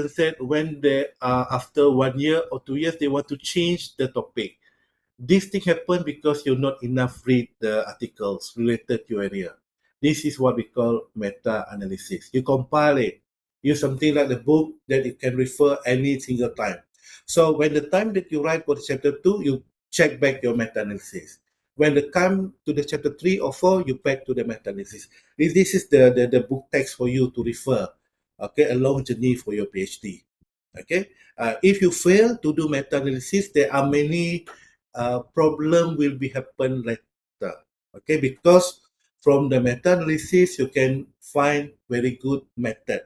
said when they after 1 year or 2 years they want to change the topic. This thing happen because you not enough read the articles related to your area. This is what we call meta-analysis. You compile it, use something like the book that you can refer any single time. So when the time that you write for the chapter 2, you check back your meta-analysis. When the come to the chapter 3 or 4, you back to the meta-analysis. This is the book text for you to refer, okay, a long journey for your PhD. Okay, if you fail to do meta-analysis, there are many problem will be happen later. Okay, because from the meta-analysis you can find very good method,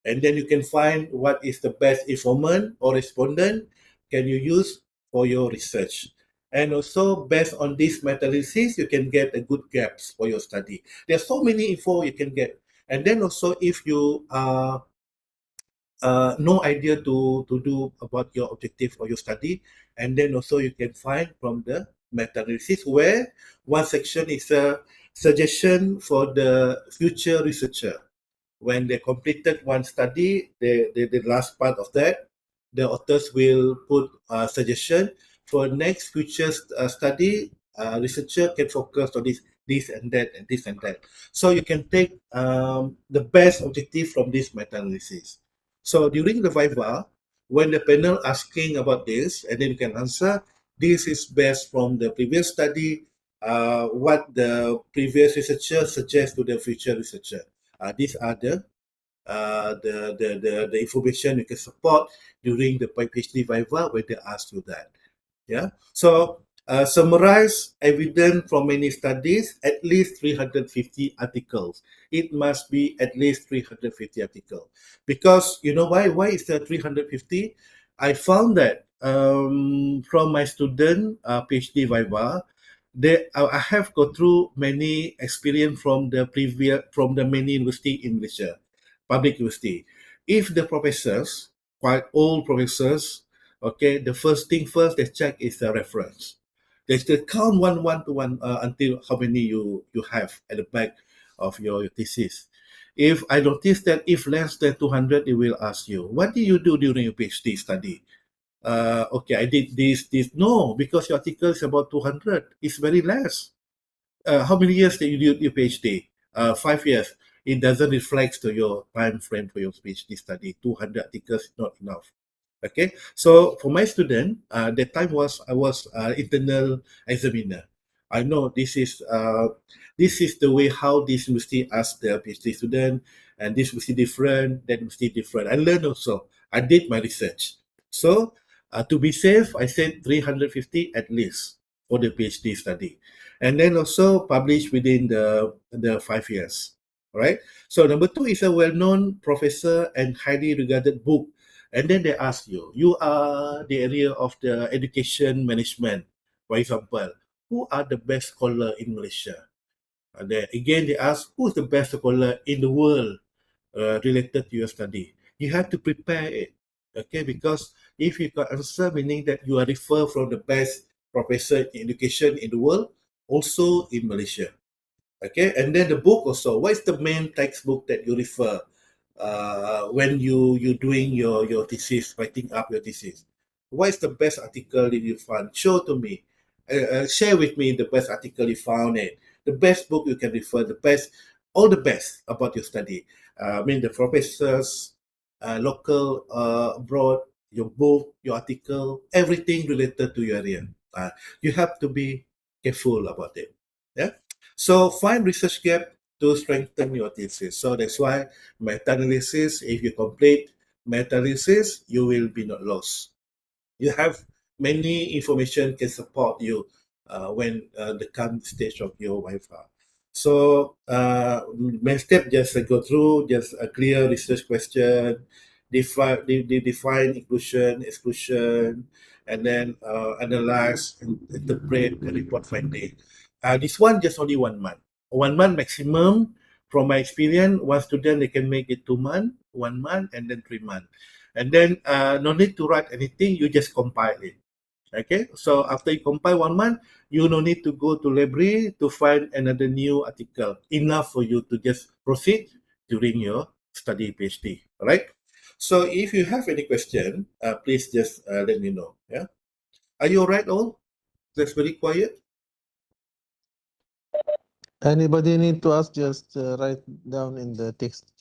and then you can find what is the best informant or respondent can you use for your research. And also based on this meta-analysis, you can get a good gaps for your study. There's so many info you can get. And then also if you no idea to do about your objective or your study, and then also you can find from the meta-analysis where one section is a suggestion for the future researcher. When they completed one study, the last part of that, the authors will put a suggestion for next future study. Researcher can focus on this and that, and this and that. So you can take the best objective from this meta-analysis. So during the Viva, when the panel asking about this, and then you can answer, this is based from the previous study, what the previous researcher suggests to the future researcher. These are the information you can support during the PhD Viva when they ask you that. Yeah. So summarize evidence from many studies, at least 350 articles. It must be at least 350 articles. Because you know why? Why is that 350? I found that from my student PhD Viva, I have gone through many experience from the many university in Malaysia, public university. If the professors, quite old professors, okay, the first thing first they check is the reference. They still count one to one until how many you have at the back of your thesis. If I notice that if less than 200, they will ask you, what did you do during your PhD study? Okay, I did this. No, because your article is about 200. It's very less. How many years did you do your PhD? 5 years. It doesn't reflect to your time frame for your PhD study. 200 articles is not enough. Okay, so for my student, that time I was internal examiner. I know this is the way how this university asks their PhD student, and this university different, that university different. I learned also. I did my research. So to be safe, I said 350 at least for the PhD study, and then also publish within the 5 years. All right. So number two is a well-known professor and highly regarded book, and then they ask you, you are the area of the education management, for example, who are the best scholar in Malaysia? And then again, they ask, who is the best scholar in the world related to your study? You have to prepare it, okay? Because if you can answer, meaning that you are referred from the best professor in education in the world, also in Malaysia. Okay, and then the book also. What is the main textbook that you refer when you doing your thesis, writing up your thesis? What is the best article that you found? Show to me. Share with me the best article you found. It the best book you can refer. The best, all the best about your study. I mean the professors, local, abroad, your book, your article, everything related to your area. You have to be careful about it. Yeah. So find research gap to strengthen your thesis. So that's why meta-analysis, if you complete meta-analysis, you will be not lost. You have many information can support you when the come stage of your Wi-Fi. So main step just go through just a clear research question, define inclusion, exclusion, and then analyze and interpret the report finding. This one just only 1 month. 1 month maximum. From my experience, one student they can make it 2 months, 1 month, and then 3 months. And then no need to write anything, you just compile it. Okay, so after you compile 1 month, you no need to go to library to find another new article. Enough for you to just proceed during your study PhD. All right. So if you have any question, please just let me know. Yeah. Are you alright, all? That's very quiet. Anybody need to ask, just write down in the text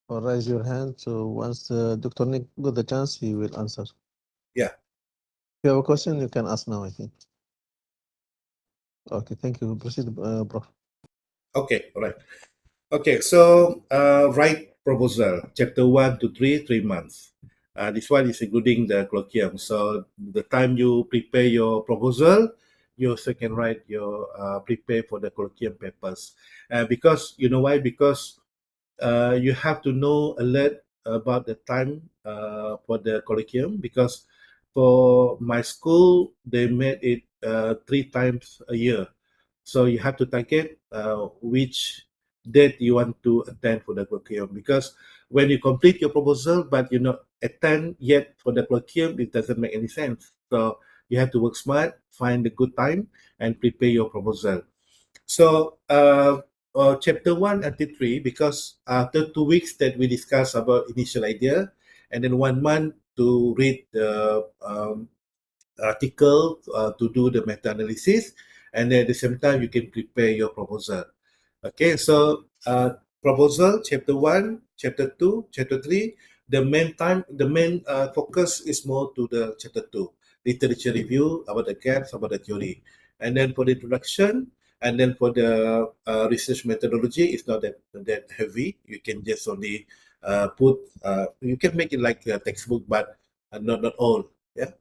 or raise your hand. So once Dr. Nick got the chance, he will answer. Yeah. If you have a question, you can ask now, I think. Okay, thank you. Proceed, Prof. Okay. All right. Okay. So write proposal, chapter 1 to 3, 3 months. This one is including the colloquium. So the time you prepare your proposal, you also can write your prepare for the colloquium papers. Because you know why? Because you have to know a lot about the time for the curriculum, because for my school they made it 3 times a year, so you have to target which date you want to attend for the curriculum, because when you complete your proposal but you not attend yet for the curriculum, it doesn't make any sense. So you have to work smart, find a good time and prepare your proposal. So chapter 1 until 3, because after 2 weeks that we discuss about initial idea, and then 1 month to read the article to do the meta-analysis, and then at the same time you can prepare your proposal. Okay, so proposal chapter 1, chapter 2, chapter 3. The main focus is more to the chapter 2, literature review about the gaps, about the theory, and then for the introduction, and then for the research methodology, it's not that heavy. You can just only you can make it like a textbook, but not all. Yeah.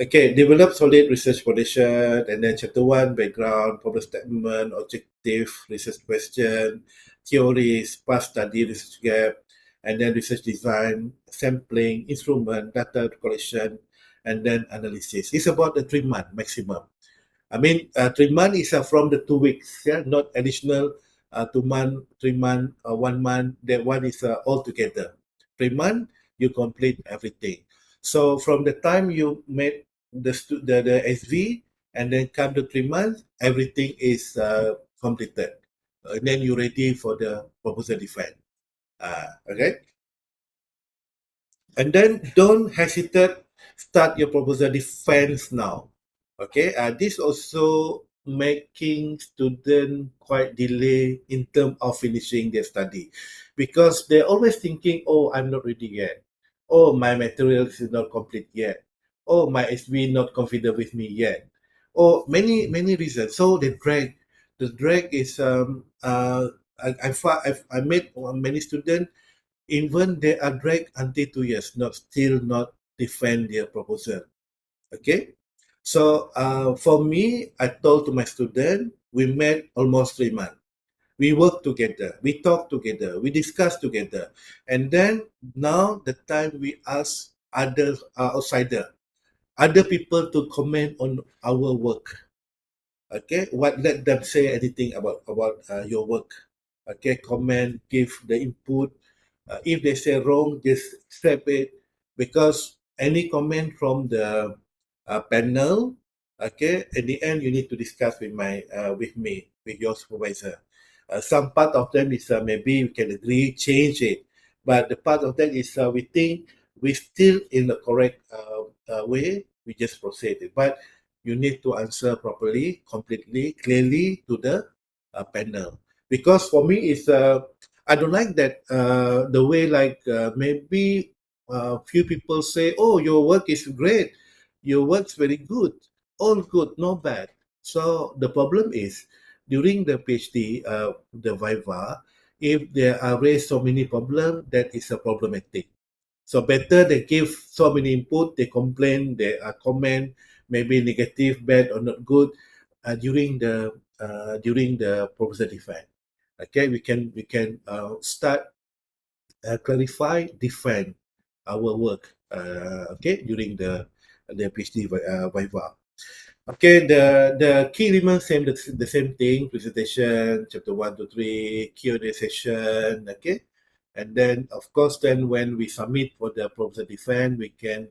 Okay, develop solid research foundation, and then chapter 1, background, problem statement, objective, research question, theories, past study, research gap, and then research design, sampling, instrument, data collection, and then analysis. It's about the 3 month maximum. I mean, 3 months is from the 2 weeks, yeah, not additional 2 month, 3 month, 1 month. That one is all together. 3 months, you complete everything. So from the time you made the SV and then come to 3 months, everything is completed. And then you're ready for the proposal defense. Okay. And then don't hesitate, start your proposal defense now. Okay, this also making student quite delay in terms of finishing their study, because they're always thinking, oh, I'm not ready yet, oh, my materials is not complete yet, oh, my SB not confident with me yet, or many reasons. So the drag is I met many students, even they are dragged until 2 years, not still not defend their proposal. Okay, so for me, I told to my student, we met almost 3 months. We work together, we talk together, we discuss together, and then now the time we ask other other people to comment on our work. Okay, what, let them say anything about your work. Okay, comment, give the input. If they say wrong, just accept it, because any comment from the panel, okay, at the end you need to discuss with me, with your supervisor. Some part of them is maybe we can agree, change it, but the part of that is we think we still in the correct way, we just proceed it. But you need to answer properly, completely, clearly to the panel. Because for me, it's I don't like that the way, like maybe few people say, "Oh, your work is great, your work's very good, all good, no bad." So the problem is during the PhD, the Viva, if there are raised so many problems, that is a problematic. So better they give so many input, they complain, they comment, maybe negative, bad or not good during the proposal defense. Okay, we can start clarify, defend our work. Okay, during the PhD Viva. Okay, the key elements same the same thing: presentation, chapter 1 to 3, Q&A session. Okay, and then of course, then when we submit for the proposal defense, we can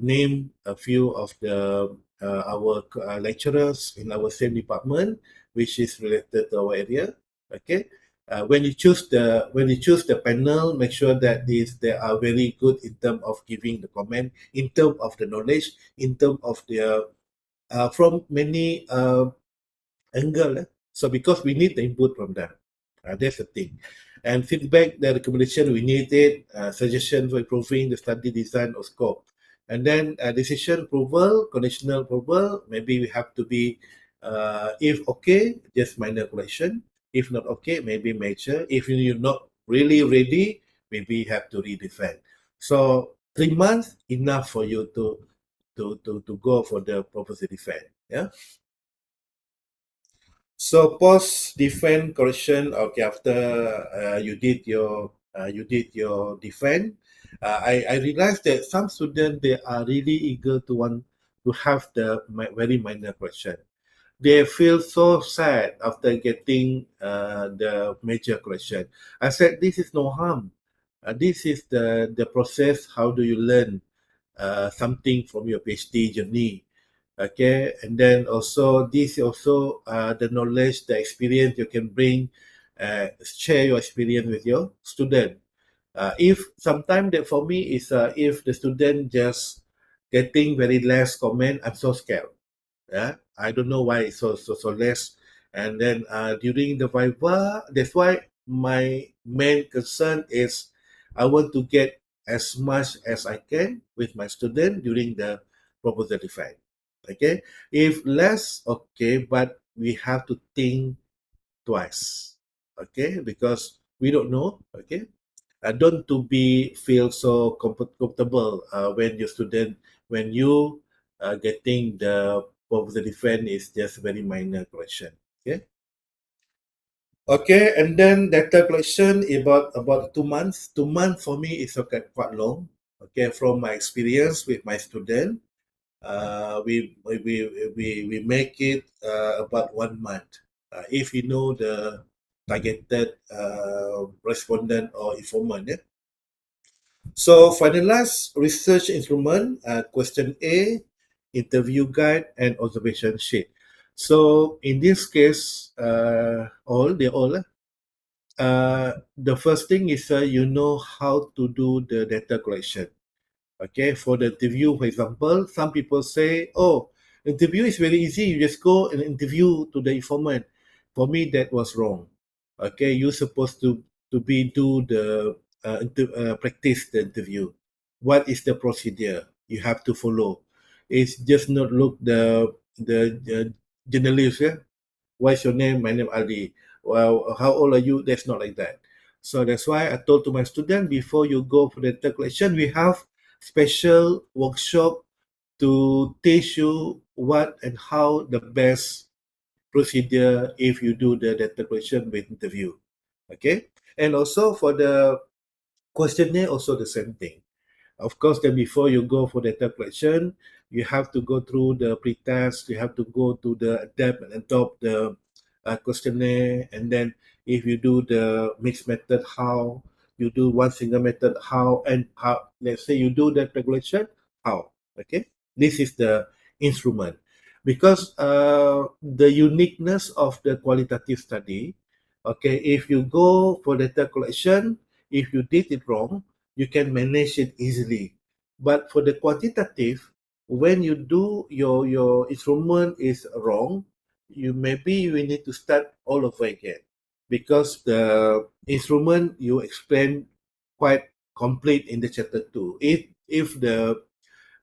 name a few of the our lecturers in our same department, which is related to our area. Okay, when you choose the panel, make sure that they are very good in terms of giving the comment, in terms of the knowledge, in terms of their from many angle. So because we need the input from them, that's the thing. And feedback, the recommendation we need it, suggestion for improving the study design or scope. And then decision approval, conditional approval, maybe we have to be, if okay, just minor correction. If not okay, maybe major. If you're not really ready, maybe you have to redefine. So 3 months enough for you to go for the proposal defense. Yeah. So post defense correction, okay, after you did your defense, I realized that some students they are really eager to want to have the very minor correction. They feel so sad after getting the major correction. I said this is no harm. This is the process. How do you learn something from your PhD journey? Okay, and then also this also the knowledge, the experience you can bring, share your experience with your student. If sometimes that for me is if the student just getting very less comment, I'm so scared. Yeah, I don't know why it's so less. And then during the viva, that's why my main concern is I want to get as much as I can with my student during the proposal defense. Okay, if less, okay, but we have to think twice. Okay, because we don't know. Okay, don't to be feel so comfortable when your student when you getting the proposal defense is just very minor correction. Okay. Okay, and then data collection about 2 months. 2 months for me is okay, quite long. Okay, from my experience with my student, we make it about 1 month. If you know the targeted respondent or informant, yeah? So finalize research instrument, question A, interview guide, and observation sheet. So in this case, the first thing is you know how to do the data collection. Okay, for the interview, for example, some people say, "Oh, interview is very easy. You just go and interview to the informant." For me, that was wrong. Okay, you're supposed to be do the practice the interview. What is the procedure you have to follow? It's just not look the journalist. Yeah, what's your name? My name Ali. Well, how old are you? That's not like that. So that's why I told to my student before you go for the data collection, we have special workshop to teach you what and how the best procedure if you do the data collection with interview. Okay, and also for the questionnaire, also the same thing. Of course, then before you go for data collection, you have to go through the pre-test, you have to go to the adapt and adopt the questionnaire, and then if you do the mixed method, how you do one single method, how and how. Let's say you do that regulation, how. Okay, this is the instrument because the uniqueness of the qualitative study. Okay, if you go for data collection, if you did it wrong, you can manage it easily. But for the quantitative, when you do your instrument is wrong, you maybe you will need to start all over again because the instrument you explain quite complete in the chapter two. If the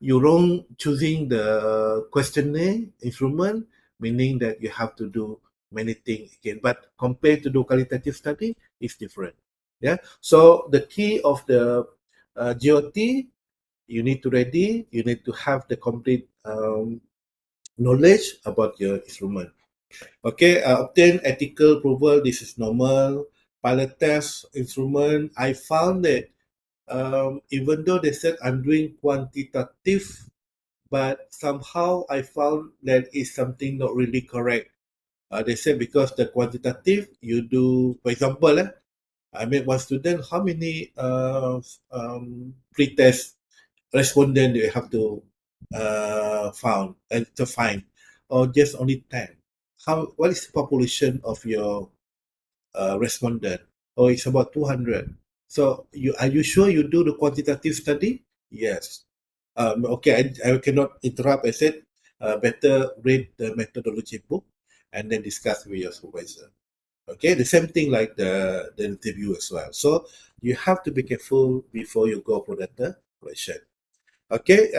you wrong choosing the questionnaire instrument, meaning that you have to do many things again. But compared to the qualitative study, it's different. Yeah. So the key of the GOT, you need to ready. You need to have the complete knowledge about your instrument. Okay. Obtain ethical approval. This is normal. Pilot test instrument. I found that even though they said I'm doing quantitative, but somehow I found that is something not really correct. They said because the quantitative you do, for example, I made one student. How many pre-test respondent do you have to found and to find, or just only 10? How? What is the population of your respondent. Oh, it's about 200. So are you sure you do the quantitative study? Yes. Okay, I cannot interrupt. I said, better read the methodology book and then discuss with your supervisor. Okay, the same thing like the interview as well. So you have to be careful before you go for data collection. Okay,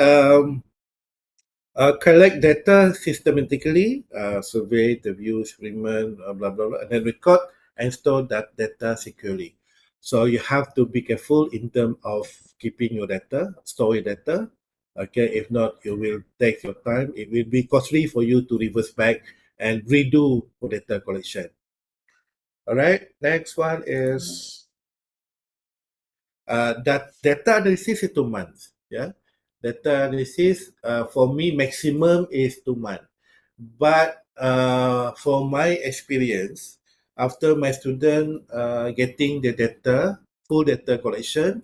collect data systematically, survey, interviews, agreement, blah, blah, blah, and then record and store that data securely. So you have to be careful in terms of keeping your data, store your data. Okay, if not, you will take your time. It will be costly for you to reverse back and redo for data collection. All right, next one is that data analysis is 2 months. Yeah, data analysis for me maximum is 2 months. But for my experience, after my student getting the data, full data collection,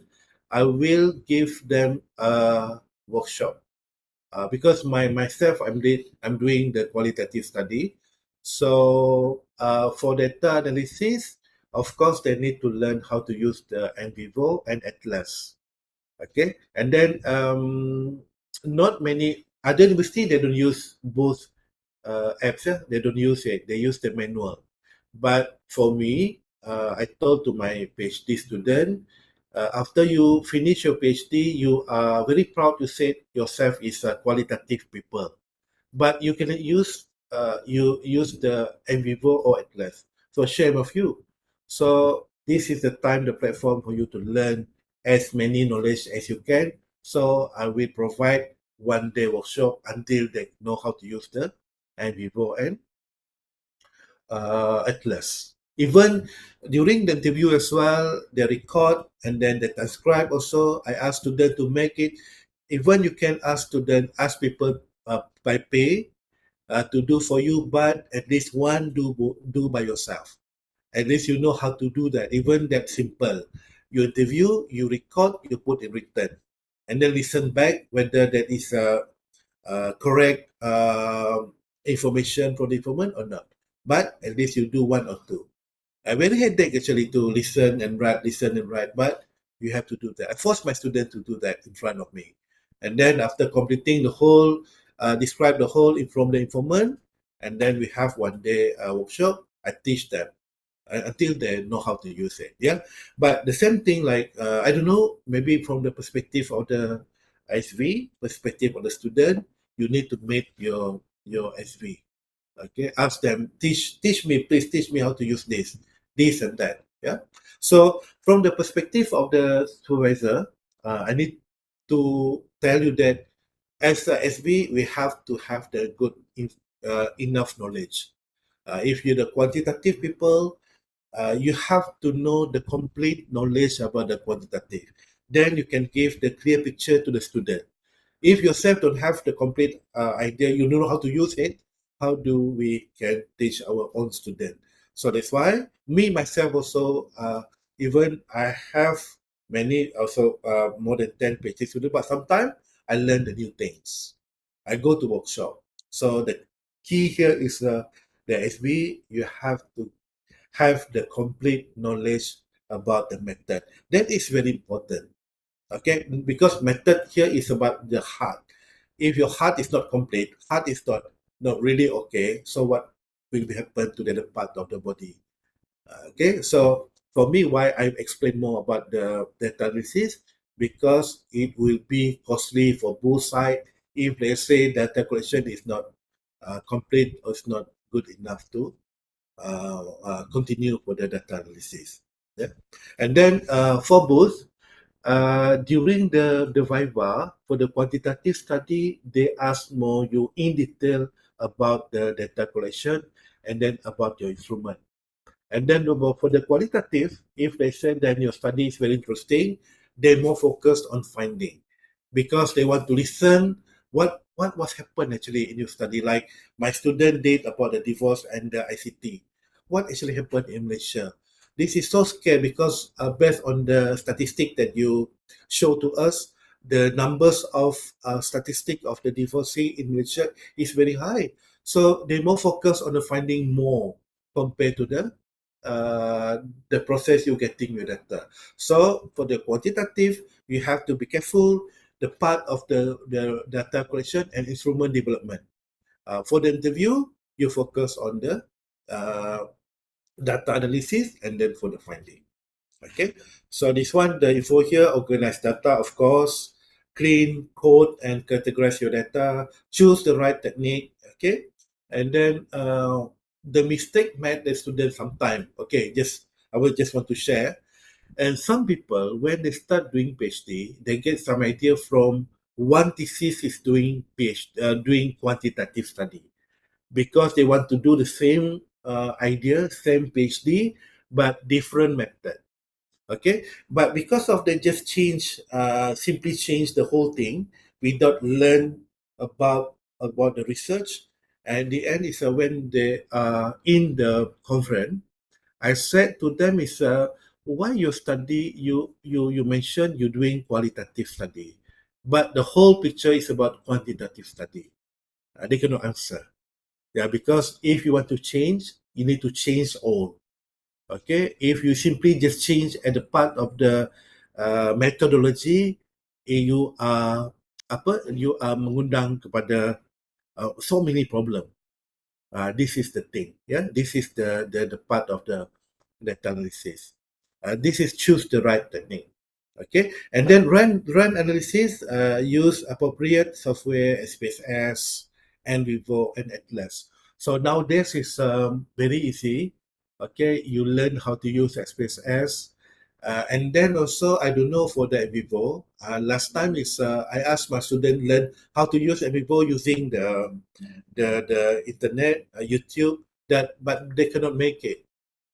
I will give them a workshop because myself I'm doing the qualitative study. So for data analysis, of course they need to learn how to use the NVivo and Atlas. Okay, and then not many other university they don't use both apps. Yeah? They don't use it. They use the manual. But for me, I told to my PhD student, after you finish your PhD, you are very proud to say yourself is a qualitative people. But you can use you use the NVivo or Atlas. So shame of you. So this is the time, the platform for you to learn as many knowledge as you can. So I will provide 1 day workshop until they know how to use the NVivo and Atlas. Even during the interview as well, they record and then they transcribe also. I ask students to make it. Even you can ask people by pay to do for you, but at least one do by yourself. At least you know how to do that. Even that simple. You interview, you record, you put in written, and then listen back whether that is correct information from the informant or not. But at least you do one or two. I very headache actually to listen and write, but you have to do that. I force my student to do that in front of me. And then after completing the whole, describe the whole from the informant, and then we have 1 day workshop. I teach them until they know how to use it. Yeah, but the same thing like I don't know, maybe from the perspective of the SV, perspective of the student, you need to make your SV. Okay, ask them, teach me, please teach me how to use this and that. Yeah. So from the perspective of the supervisor, I need to tell you that as a SB, we have to have the enough knowledge. If you're the quantitative people, you have to know the complete knowledge about the quantitative. Then you can give the clear picture to the student. If yourself don't have the complete idea, you don't know how to use it, how do we can teach our own student? So that's why me myself also, even I have many also more than 10 PhD students, but sometimes I learn the new things. I go to workshop. So the key here is the SB, you have to have the complete knowledge about the method. That is very important. Okay, because method here is about the heart. If your heart is not complete, heart is not really okay, so what will happen to the other part of the body? Okay, so for me, why I explain more about the data analysis, because it will be costly for both sides if they say data collection is not complete or is not good enough to continue for the data analysis. Yeah, and then for both, during the Viva, for the quantitative study, they ask more you in detail about the data collection and then about your instrument. And then for the qualitative, if they say that your study is very interesting, they're more focused on finding because they want to listen what was happened actually in your study. Like my student did about the divorce and the ICT. What actually happened in Malaysia? This is so scary because based on the statistic that you show to us, the numbers of statistic of the divorcee in Malaysia is very high. So they more focus on the finding more compared to the the process you're getting your data. So for the quantitative, you have to be careful the part of the data collection and instrument development. For the interview, you focus on the uh, data analysis and then for the finding. Okay, so this one, the info here, organize data, of course, clean, code, and categorize your data, choose the right technique, okay, and then the mistake made the student sometime, okay, I will just want to share, and some people, when they start doing PhD, they get some idea from one thesis is doing PhD, doing quantitative study, because they want to do the same idea, same PhD, but different method. Okay, but because of they just simply change the whole thing without learn about the research, and the end is when they are in the conference, I said to them is why you study, you mentioned you're doing qualitative study, but the whole picture is about quantitative study. They cannot answer. Yeah, because if you want to change, you need to change all. Okay, if you simply just change at the part of the methodology, you are mengundang kepada so many problem. This is the thing. Yeah, this is the part of the data analysis. This is choose the right technique. Okay, and then run analysis. Use appropriate software, SPSS, NVivo, and Atlas. So nowadays is very easy. Okay, you learn how to use SPSS. And then also, I don't know for the NVivo. Last time is I asked my student learn how to use NVivo using the internet, YouTube. That but they cannot make it.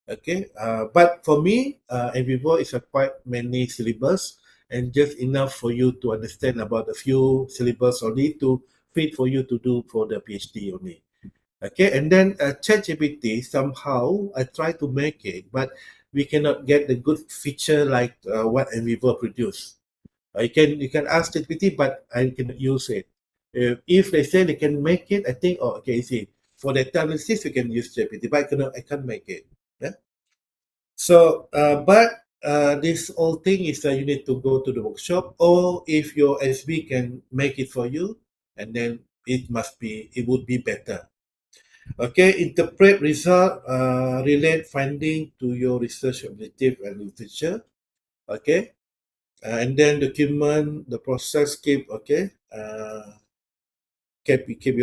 Okay, but for me, NVivo is a quite many syllabus and just enough for you to understand about a few syllabus only to fit for you to do for the PhD only. Okay, and then ChatGPT somehow I try to make it, but we cannot get the good feature like what NVivo produce. You can ask ChatGPT, but I cannot use it. If they say they can make it, I think oh okay, see for the analysis you can use ChatGPT, but I can't make it. Yeah. So, but this whole thing is that you need to go to the workshop, or if your SB can make it for you, and then it would be better. Okay, interpret result, relate finding to your research objective and literature. Okay, and then document the process, keep your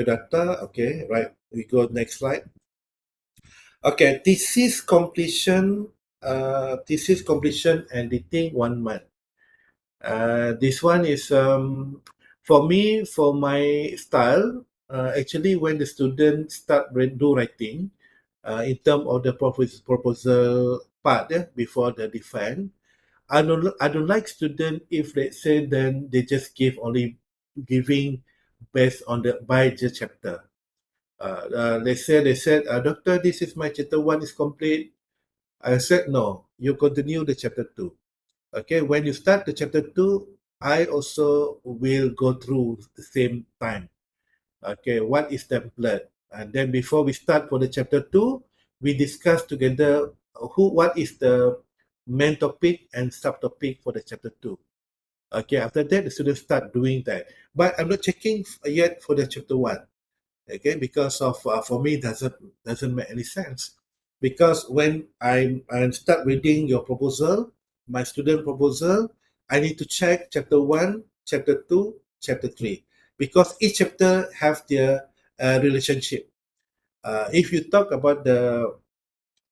data. Okay, right. We go next slide. Okay, thesis completion and dating 1 month. This one is for me, for my style. Actually, when the students do writing, in terms of the proposal part, before the defense, I don't like student if they say then they just giving based on the by the chapter. They said, doctor, this is my chapter one is complete. I said no, you continue the chapter two. Okay, when you start the chapter two, I also will go through the same time. Okay, what is template? And then before we start for the chapter two, we discuss together what is the main topic and subtopic for the chapter two. Okay, after that, the students start doing that. But I'm not checking yet for the chapter one. Okay, because of for me doesn't make any sense, because when I start reading your proposal, my student proposal, I need to check chapter 1, chapter 2, chapter 3, because each chapter have their relationship. If you talk about the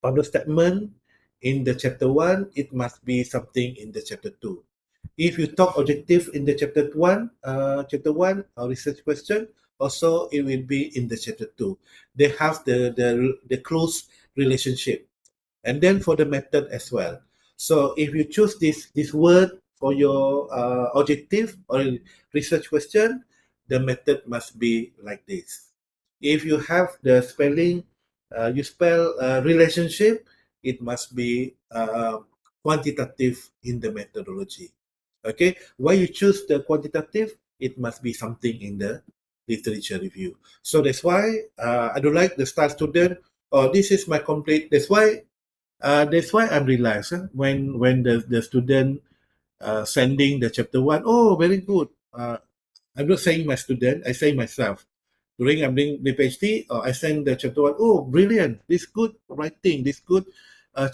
public statement in the chapter 1, it must be something in the chapter 2. If you talk objective in the chapter 1 research question, also it will be in the chapter 2. They have the close relationship. And then for the method as well. So if you choose this word for your objective or research question, the method must be like this. If you have the spelling, you spell relationship, it must be quantitative in the methodology. Okay, why you choose the quantitative? It must be something in the literature review. So that's why I don't like the start student. Oh, this is my complete. That's why That's why I'm relaxed when the student sending the chapter one. Oh, very good. I'm not saying my student, I say myself. During I'm doing the PhD, I send the chapter one. Oh, brilliant! This good writing, this good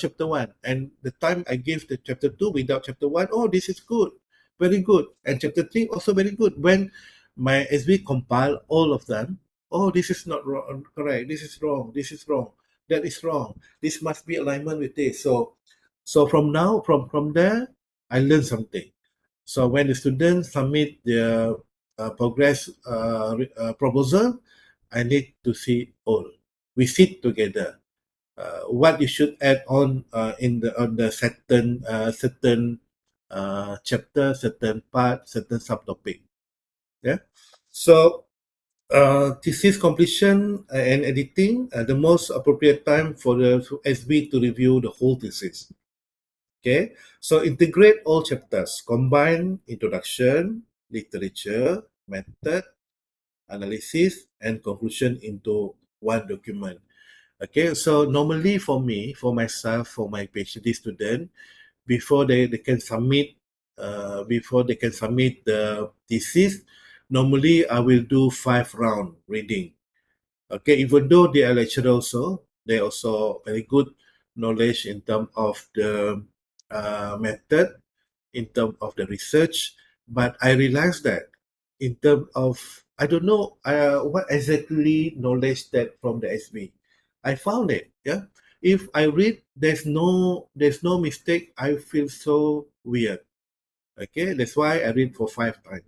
chapter one. And the time I gave the chapter two without chapter one, oh, this is good, very good. And chapter three also very good. When my SB compile all of them, oh, this is not wrong, correct. This is wrong. This is wrong. That is wrong. This must be alignment with this. So from now, from there, I learn something. So when the students submit their progress proposal, I need to see all. We sit together. What you should add on in the certain chapter, certain part, certain subtopic. Yeah. So thesis completion and editing, the most appropriate time for the SB to review the whole thesis. Okay, so integrate all chapters, combine introduction, literature, method, analysis, and conclusion into one document. Okay, so normally for me, for myself, for my PhD student, before they can submit the thesis, normally I will do 5 round reading. Okay, even though they are lecturer also, they also very good knowledge in terms of the method, in terms of the research. But I realized that in terms of, I don't know what exactly knowledge that from the SB. I found it. Yeah, if I read, there's no mistake. I feel so weird. Okay, that's why I read for 5 times,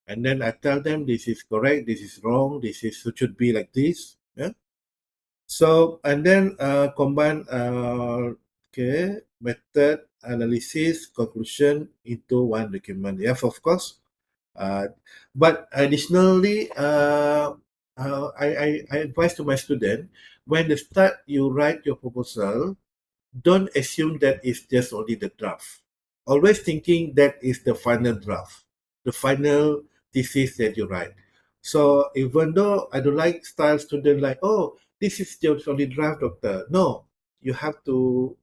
and then I tell them this is correct, this is wrong, this is should be like this. Yeah. So and then combine okay, method, analysis, conclusion into one document. Yes, of course. Uh, but additionally, I advise to my student, when they start you write your proposal, don't assume that it's just only the draft. Always thinking that is the final draft, the final thesis that you write. So even though I don't like style student like, oh, this is just only draft, doctor. No, you have to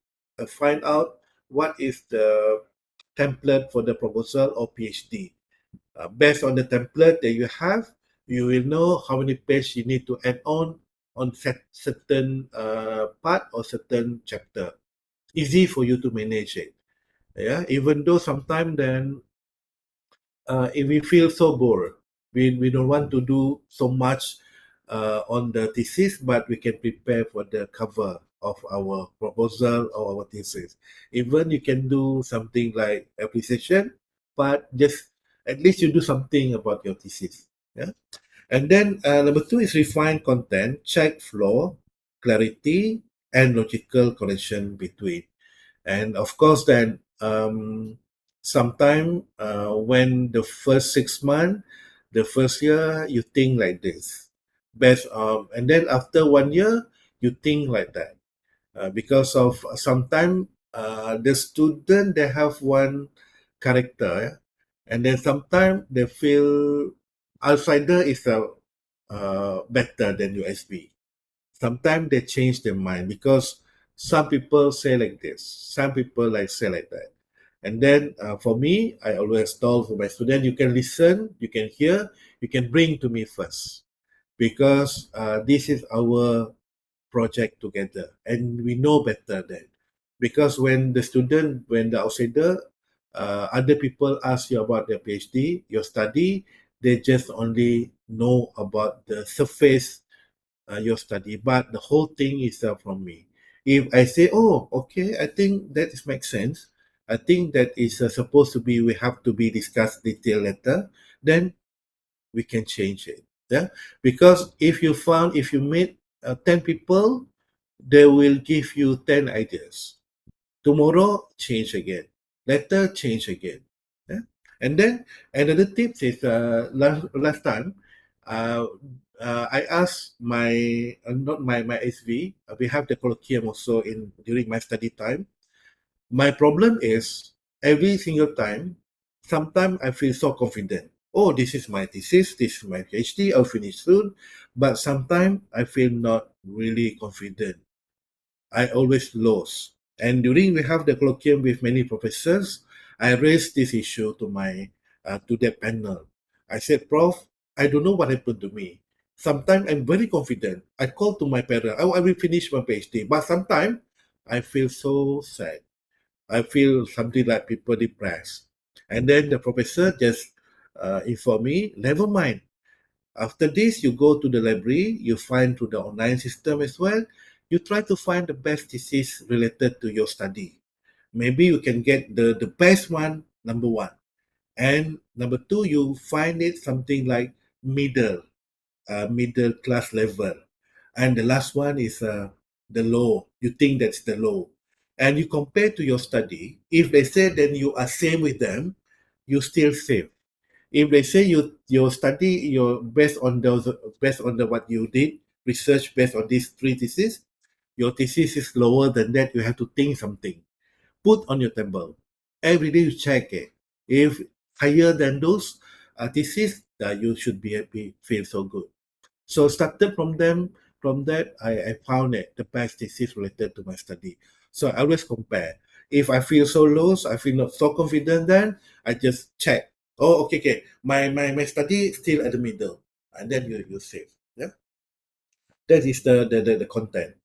find out what is the template for the proposal or PhD. Based on the template that you have, you will know how many pages you need to add on certain part or certain chapter. Easy for you to manage it. Yeah, even though sometimes then if we feel so bored, we don't want to do so much on the thesis, but we can prepare for the cover of our proposal or our thesis. Even you can do something like appreciation, but just at least you do something about your thesis. Yeah. And then number two is refine content, check flow, clarity, and logical connection between. And of course, then sometime when the first 6 months, the first year, you think like this, based on, and then after 1 year, you think like that, because of sometime the student they have one character, yeah? And then sometimes they feel outsider is better than USB. Sometimes they change their mind because some people say like this, some people like say like that. And then for me, I always told for my student, you can listen, you can hear, you can bring to me first, because this is our project together and we know better then. Because when the outsider, other people ask you about their PhD, your study, they just only know about the surface your study, but the whole thing is from me. If I say, oh, okay, I think that is makes sense. I think that is supposed to be, we have to be discussed detail later, then we can change it. Yeah, because if you meet 10 people, they will give you 10 ideas. Tomorrow, change again. Later, change again. Yeah? And then another tip is last time, uh, I asked not my SV, we have the colloquium also in during my study time. My problem is every single time, sometimes I feel so confident. Oh, this is my thesis, this is my PhD, I'll finish soon. But sometimes I feel not really confident. I always lose. And during we have the colloquium with many professors, I raised this issue to my to that panel. I said, Prof, I don't know what happened to me. Sometimes I'm very confident. I call to my parents, I will finish my PhD. But sometimes I feel so sad. I feel something like people depressed. And then the professor just informed me, never mind. After this, you go to the library, you find through the online system as well. You try to find the best thesis related to your study. Maybe you can get the best one, number one. And number two, you find it something like middle class level. And the last one is the low. You think that's the low. And you compare to your study. If they say then you are same with them, you still save. If they say your study your based on the what you did research based on these three theses, your thesis is lower than that. You have to think something. Put on your table. Every day you check it. If higher than those theses, you should be happy, feel so good. So started from them. From that, I found it the best thesis related to my study. So I always compare. If I feel so low, so I feel not so confident, then I just check. Oh, okay, okay. My study still at the middle, and then you save. Yeah, that is the content.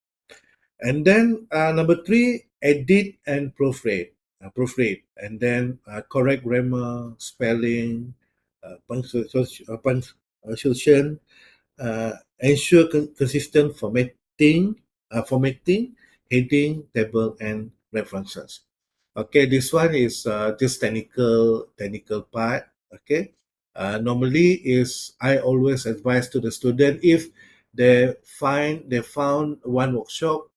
And then number three, edit and proofread, and then correct grammar, spelling, punctuation, ensure consistent formatting, heading, table, and references. Okay, this one is this technical part. Okay, normally is I always advise to the student if they found one workshop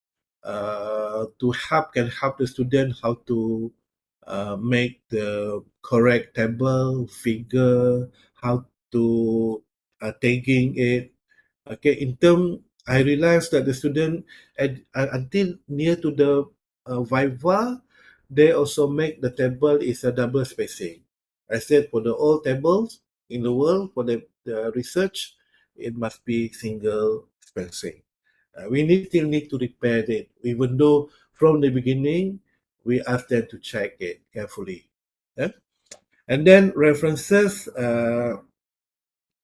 to help the student how to make the correct table figure, how to tagging it. Okay, in term, I realized that the student until near to the Viva, they also make the table is a double spacing. I said for the all tables in the world for the research, it must be single spacing. Still need to repair it, even though from the beginning we asked them to check it carefully. Yeah? And then references.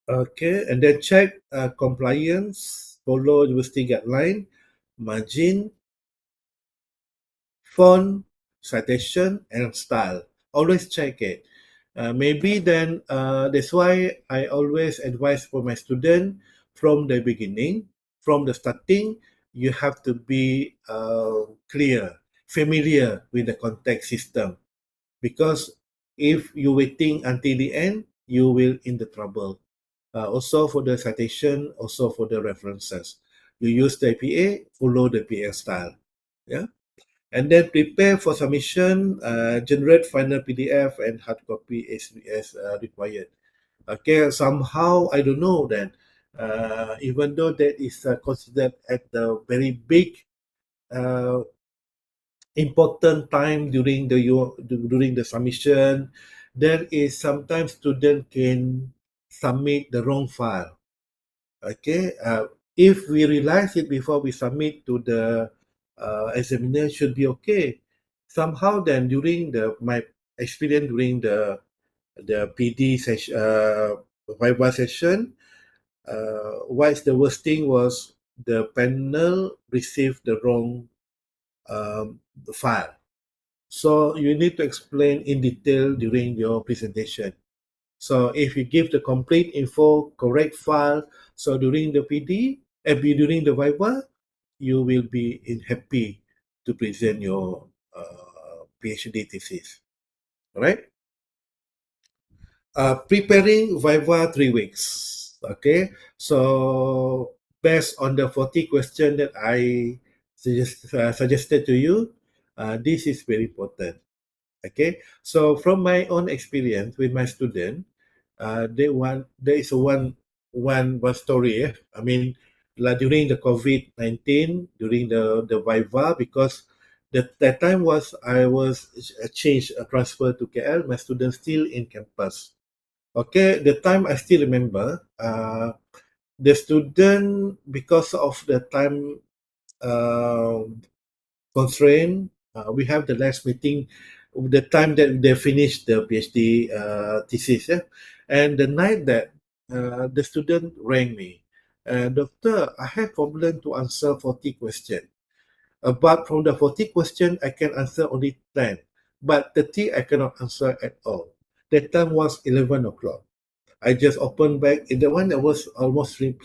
Okay, and then check compliance, follow university guideline, margin, font, citation, and style. Always check it. Maybe then that's why I always advise for my student from the beginning, from the starting, you have to be clear, familiar with the context system. Because if you waiting until the end, you will in the trouble. Also for the citation, also for the references. You use the APA, follow the PA style. Yeah. And then prepare for submission, generate final PDF and hard copy as required. Okay, somehow I don't know that even though that is considered at the very big uh, important time during the submission, there is sometimes student can submit the wrong file. Okay, if we realize it before we submit to the examiner, should be okay. Somehow, then during my experience during the PD session, Viva session, what's the worst thing was the panel received the wrong file. So you need to explain in detail during your presentation. So if you give the complete info, correct file, so during the PD, during the Viva, you will be happy to present your PhD thesis. All right? Preparing Viva 3 weeks. Okay, so based on the 40 question that I suggested to you, this is very important. Okay, so from my own experience with my student, there is one story. I mean, like during the COVID-19, during the Viva, because that time was I was changed transfer to KL. My students still in campus. Okay, the time I still remember. The student because of the time uh, constraint we have the last meeting the time that they finished the PhD thesis. Yeah? And the night that the student rang me, Doctor, I have problem to answer 40 questions. But from the 40 questions, I can answer only 10. But 30, I cannot answer at all. That time was 11 o'clock. I just opened back. In the one that was almost sleep,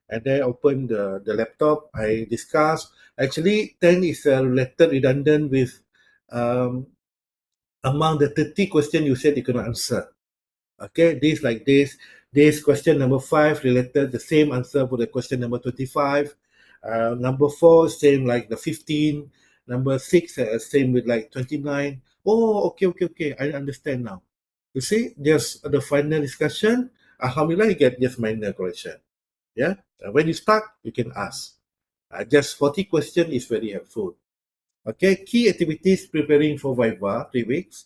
and then I opened the laptop. I discussed. Actually, 10 is related redundant with um, among the 30 questions you said you cannot answer. Okay, this like this. This question number 5 related the same answer for the question number 25. Number 4 same like the 15. Number 6 same with like 29. Oh, okay. I understand now. You see, just the final discussion. Alhamdulillah, you get just minor correction. Yeah. When you start, you can ask. Just 40 questions is very helpful. Okay. Key activities preparing for Viva 3 weeks.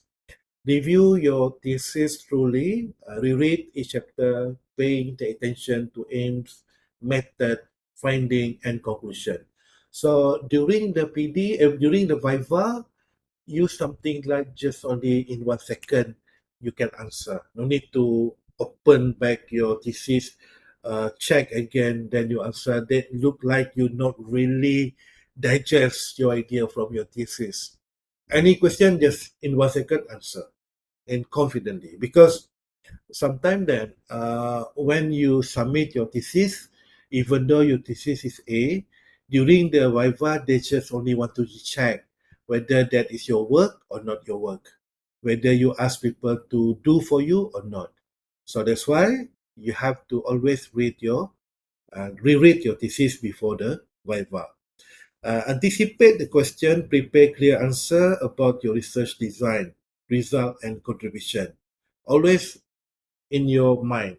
Review your thesis truly, reread each chapter, paying the attention to aims, method, finding, and conclusion. So during the during the Viva, use something like just only in 1 second you can answer. No need to open back your thesis, check again, then you answer. That look like you not really digest your idea from your thesis. Any question, just in 1 second answer and confidently, because sometimes then when you submit your thesis, even though your thesis is A, during the Viva, they just only want to check whether that is your work or not your work, whether you ask people to do for you or not. So that's why you have to always reread your thesis before the Viva. Anticipate the question, prepare clear answer about your research design, result, and contribution. Always in your mind.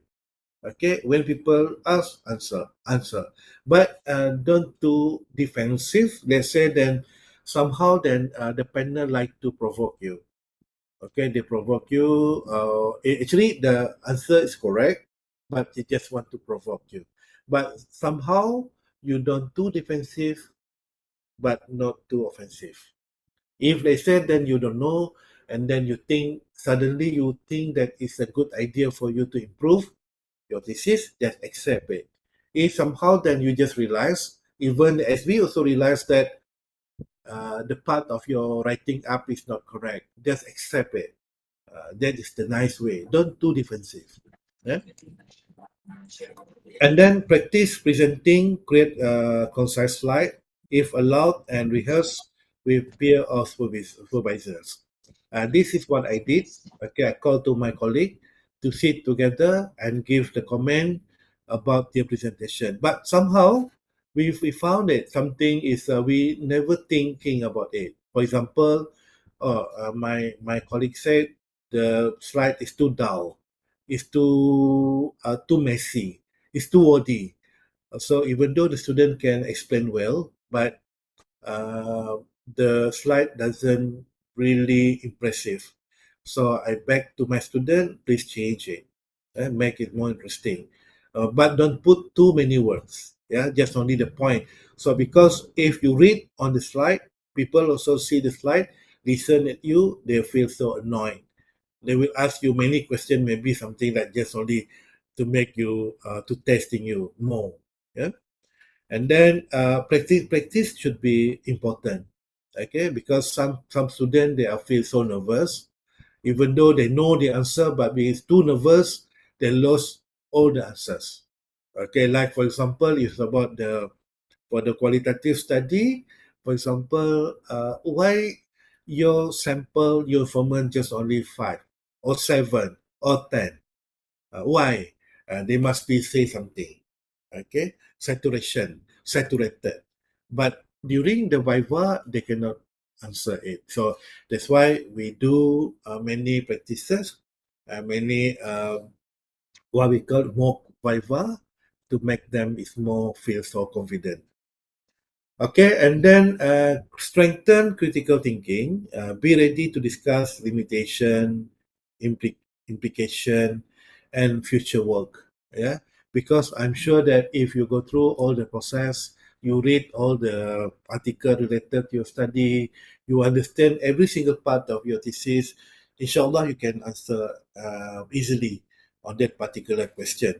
Okay, when people ask, answer. But don't too defensive. Let's say then somehow then the panel like to provoke you. Okay, they provoke you. Actually, the answer is correct, but they just want to provoke you. But somehow you don't too defensive, but not too offensive. If they said then you don't know, and then you think suddenly you think that it's a good idea for you to improve your thesis, just accept it. If somehow then you just realize, even as we also realize that the part of your writing up is not correct, just accept it. That is the nice way. Don't too defensive. Yeah? And then practice presenting, create a concise slide, if allowed, and rehearse with peer or supervisors. This is what I did. Okay, I called to my colleague to sit together and give the comment about their presentation. But somehow we found it something is we never thinking about it. For example, my colleague said the slide is too dull, it's too messy, it's too wordy. So even though the student can explain well, but uh, the slide doesn't really impressive. So I beg to my student, please change it and make it more interesting. But don't put too many words. Yeah, just only the point. So because if you read on the slide, people also see the slide, listen at you, they feel so annoyed. They will ask you many questions, maybe something like just only to make you to testing you more. Yeah, and then practice should be important. Okay, because some students they are feel so nervous, even though they know the answer, but because too nervous, they lost all the answers. Okay, like for example, it's about the for the qualitative study. For example, why your sample your informant just only 5 or 7 or 10? Why? They must be say something. Okay, saturated. But during the Viva, they cannot answer it. So that's why we do many practices, many what we call mock Viva to make them is more feel so confident. Okay, and then strengthen critical thinking. Be ready to discuss limitation, implication, and future work. Yeah, because I'm sure that if you go through all the process, you read all the article related to your study, you understand every single part of your thesis, inshallah you can answer easily on that particular question.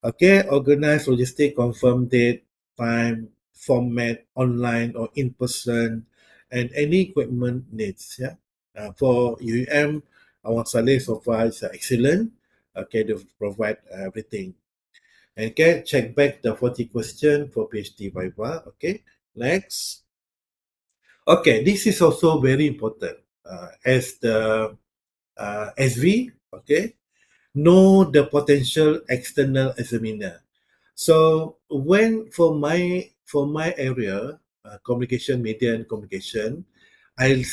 Okay, organize, logistic, confirm date, time, format, online or in person, and any equipment needs. Yeah, for UUM, our Saleh so far is excellent. Okay, they provide everything. And okay, check back the 40 question for PhD Viva. Okay, next. Okay, this is also very important. As the SV, okay, know the potential external examiner. So when for my area, communication, media and communication, I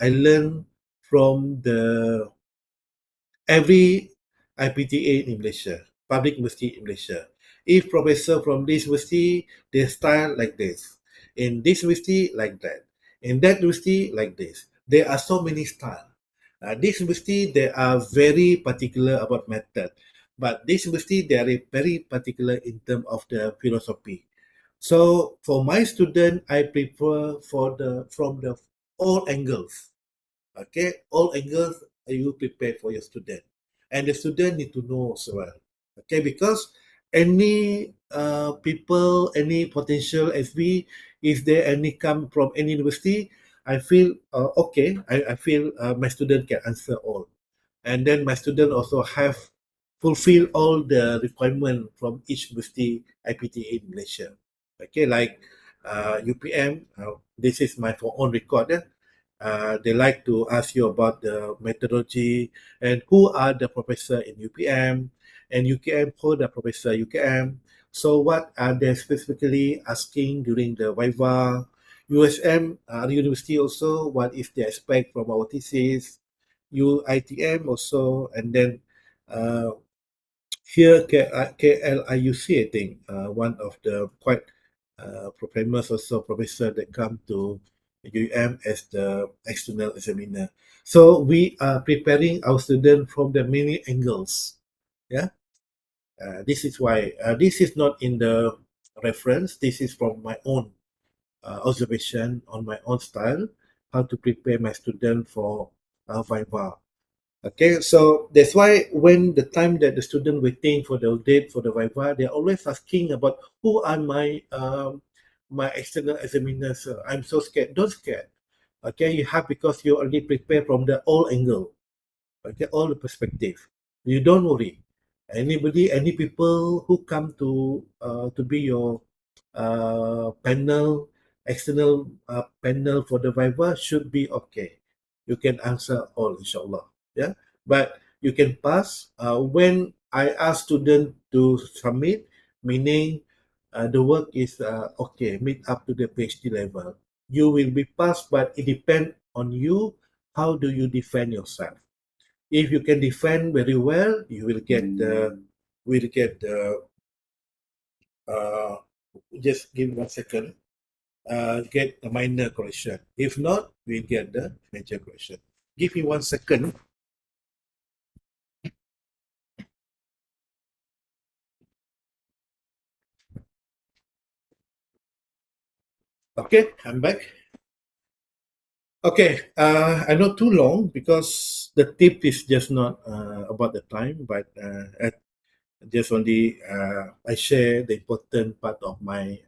learn from the every IPTA in Malaysia, public university in Malaysia. If professor from this university, they style like this. In this university, like that. In that university, like this. There are so many styles. This university, they are very particular about method. But this university, they are very particular in terms of the philosophy. So for my student, I prefer for the from the all angles. Okay, all angles you prepare for your student, and the student need to know as well. Okay, because any people, any potential SB, if there any come from any university, I feel okay. I feel my student can answer all, and then my student also have fulfill all the requirement from each university IPTA in Malaysia. Okay, like UPM, this is my for own record. They like to ask you about the methodology and who are the professor in UPM and UKM, who are the professor UKM. So what are they specifically asking during the Viva? USM, university also, what is they expect from our thesis? UITM also, and then uh, here KLIUC, I think, one of the quite famous also professor that come to UM as the external examiner. So we are preparing our student from the many angles. Yeah, this is why this is not in the reference. This is from my own observation on my own style, how to prepare my student for Viva. Okay, so that's why when the time that the student waiting for the date for the Viva, they're always asking about who are my external examiners. I'm so scared. Don't scare. Okay, you have because you already prepared from the all angle. Okay, all the perspective. You don't worry. Any people who come to be your panel, external panel for the Viva should be okay. You can answer all, inshallah. Yeah, but you can pass. When I ask student to submit, meaning the work is okay, meet up to the PhD level. You will be passed, but it depends on you. How do you defend yourself? If you can defend very well, you will get the uh, just give 1 second. Get a minor correction. If not, we get the major correction. Give me 1 second. Okay, I'm back. Okay, I not too long because the tip is just not about the time, but just only I share the important part of my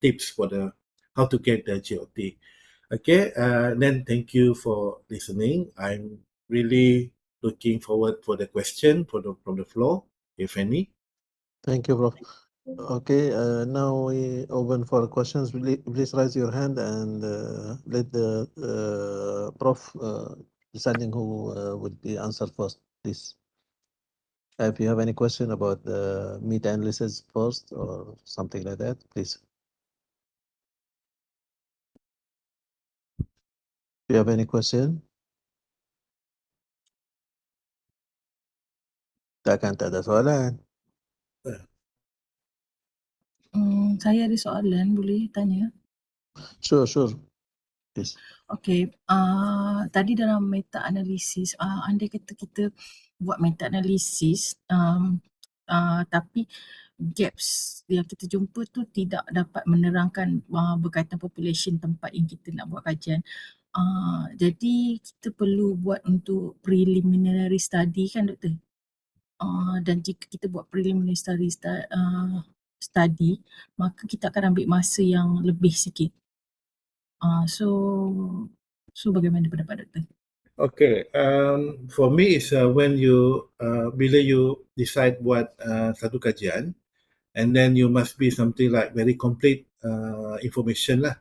tips for the how to get the GOT. Okay, then thank you for listening. I'm really looking forward for the question from the floor, if any. Thank you, Prof. Okay, now we open for questions. Please raise your hand and let the Prof deciding who would be answered first, please. If you have any question about the meta analysis first or something like that, please. Do you have any question? Takkan tak ada soalan. Saya ada soalan, boleh tanya? Sure, please. Okey, tadi dalam meta analisis, andai kata kita buat meta analisis, tapi gaps yang kita jumpa tu tidak dapat menerangkan berkaitan population tempat yang kita nak buat kajian. Jadi kita perlu buat untuk preliminary study kan doktor? Dan jika kita buat preliminary study, maka kita akan ambil masa yang lebih sikit. So bagaimana pendapat doktor? Okay, for me is when you bila you decide buat satu kajian, and then you must be something like very complete information lah.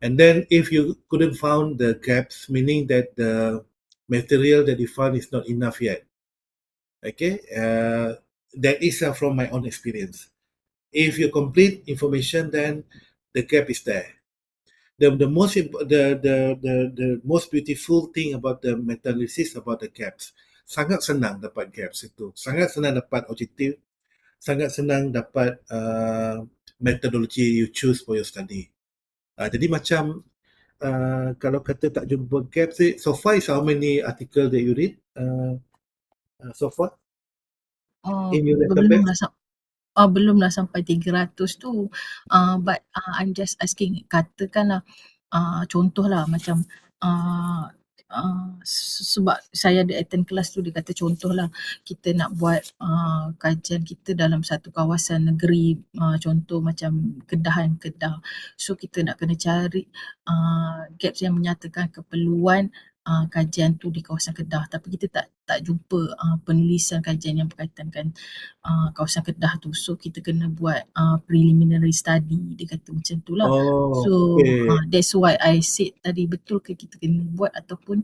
And then if you couldn't found the gaps, meaning that the material that you found is not enough yet. Okay, that is from my own experience. If you complete information, then the gap is there. The most beautiful thing about the meta-analysis about the gaps, sangat senang dapat gaps itu, sangat senang dapat objektif, sangat senang dapat methodology you choose for your study. Jadi macam kalau kata tak jumpa gaps, so far is how many article that you read so far in your database? Belumlah sampai 300 tu. But I'm just asking, katakanlah contohlah macam sebab saya ada attend kelas tu, dia kata contohlah kita nak buat kajian kita dalam satu kawasan negeri, contoh macam Kedah. So kita nak kena cari gaps yang menyatakan keperluan kajian tu di kawasan Kedah, tapi kita tak jumpa penulisan kajian yang berkaitan kan kawasan Kedah tu. So kita kena buat preliminary study, dia kata macam tu lah. So that's why I said tadi, betul ke kita kena buat ataupun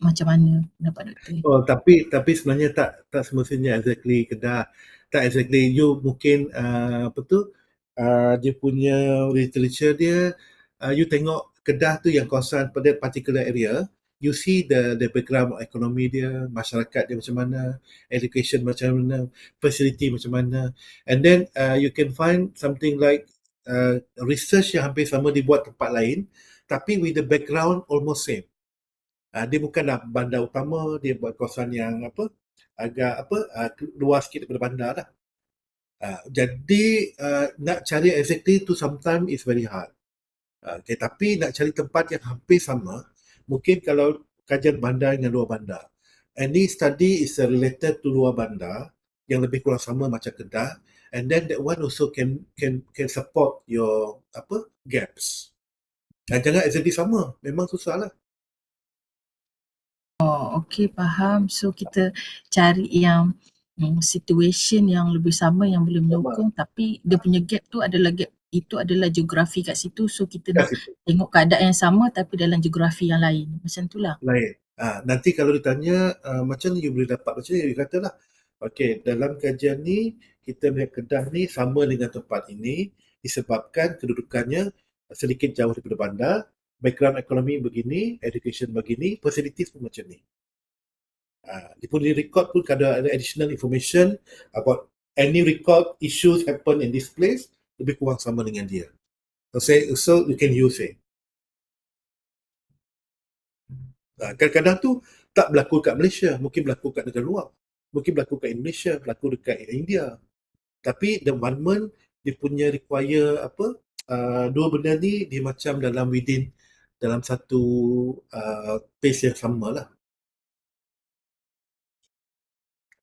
macam mana pendapat doktor? Tapi sebenarnya tak semestinya exactly Kedah, tak exactly. You mungkin dia punya literature dia, you tengok Kedah tu yang kawasan pada particular area, you see the background ekonomi dia, masyarakat dia macam mana, education macam mana, facility macam mana, and then you can find something like research yang hampir sama dibuat tempat lain, tapi with the background almost same. Dia bukanlah bandar utama, dia buat kawasan yang agak luar sikit daripada bandar lah. Jadi nak cari exactly tu sometimes is very hard. Okay, tapi nak cari tempat yang hampir sama, mungkin kalau kajian bandar dengan luar bandar. Any study is related to luar bandar yang lebih kurang sama macam Kedah, and then that one also can support your gaps. Jangan exactly sama, memang susah lah. Okey, faham. So kita cari yang situation yang lebih sama, yang boleh menyokong, tapi dia punya gap tu adalah gap, itu adalah geografi kat situ. So kita nak tengok keadaan yang sama tapi dalam geografi yang lain. Macam tu lah. Lain. Nanti kalau ditanya macam mana you boleh dapat, macam ni you katalah, okey, dalam kajian ni kita melihat Kedah ni sama dengan tempat ini disebabkan kedudukannya sedikit jauh daripada bandar, background ekonomi begini, education begini, facilities pun macam ni. Dia pun di record pun ada additional information about any record issues happen in this place, lebih kurang sama dengan dia. So you can use it. Kadang-kadang tu tak berlaku kat Malaysia, mungkin berlaku kat negara luar, mungkin berlaku kat Indonesia, berlaku dekat India. Tapi the government dia punya require dua benda ni dia macam dalam satu pace yang sama lah.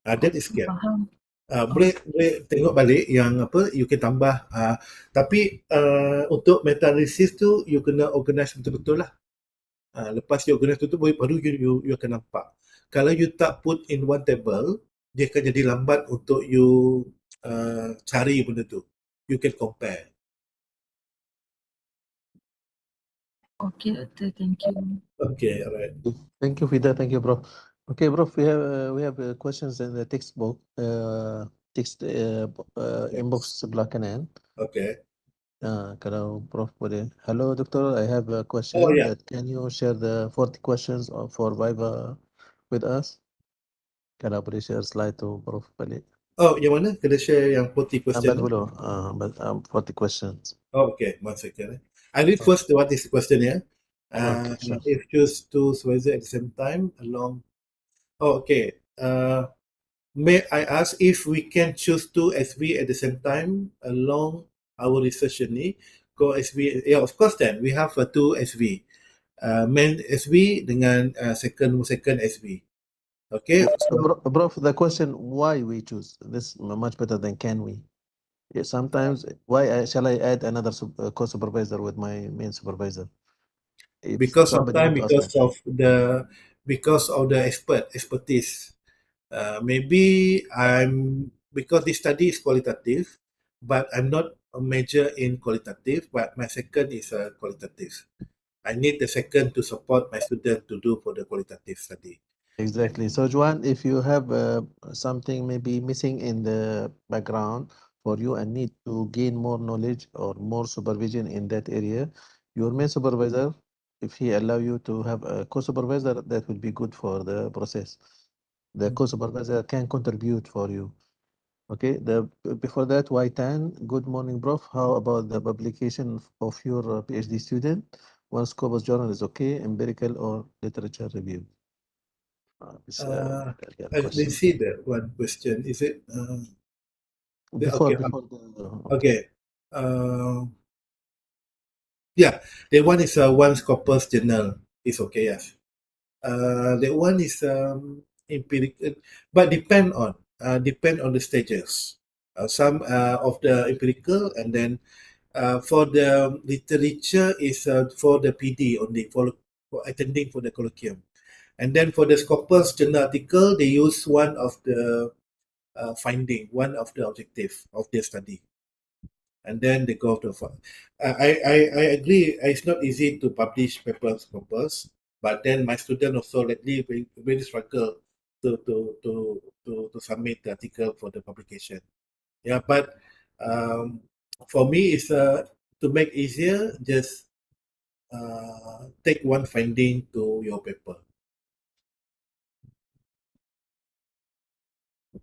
That is scale. Faham. Boleh tengok balik yang you can tambah, tapi untuk meta-analysis tu you kena organize betul-betul lah. Lepas you organize tu baru you akan nampak. Kalau you tak put in one table, dia akan jadi lambat untuk you cari benda tu. You can compare. Okay, doktor, thank you. Okay, alright. Thank you, Fida. Thank you, Prof. Okay, Prof, we have questions in the textbook, inbox sebelah kanan. Okay. Kalau Prof boleh. Hello, Doctor. I have a question. Oh, yeah. Can you share the 40 questions for Viva with us? Kalau boleh share slide tu, Prof balik. Oh, yang mana? Kena share yang 40 question. Dulu, 40 questions. Oh, okay. 1 second. I read first what is the question here. Okay, sure. If choose to supervisor at the same time along. Oh, okay. may I ask if we can choose two SV at the same time along our research journey? Go SV, yeah, of course. Then we have two SV, main SV dengan second SV. Okay, so Bro, the question why we choose this much better than can we? Yeah, sometimes why shall I add another co-supervisor with my main supervisor? If because somebody sometimes want to ask that. because of the expertise. Maybe because this study is qualitative, but I'm not a major in qualitative, but my second is qualitative. I need the second to support my student to do for the qualitative study. Exactly. So, Juan, if you have something maybe missing in the background for you and need to gain more knowledge or more supervision in that area, your main supervisor, if he allow you to have a co-supervisor, that will be good for the process. The co-supervisor can contribute for you. Okay. Before that, Waitan, good morning, Prof. How about the publication of your PhD student? One Scopus journal is okay, empirical or literature review. This I got a I didn't question. see that one question. Is it? Before Okay, before the okay. okay. Uh, yeah, the one is one Scopus journal. It's okay, yes. The one is empirical, but depend on the stages. Some of the empirical, and then for the literature is for the PD only for attending for the colloquium, and then for the Scopus journal article they use one of the finding, one of the objective of their study, and then they go to. I agree. It's not easy to publish papers, but then my student also lately very struggle to submit the article for the publication. Yeah, but for me, it's to make easier. Just take one finding to your paper.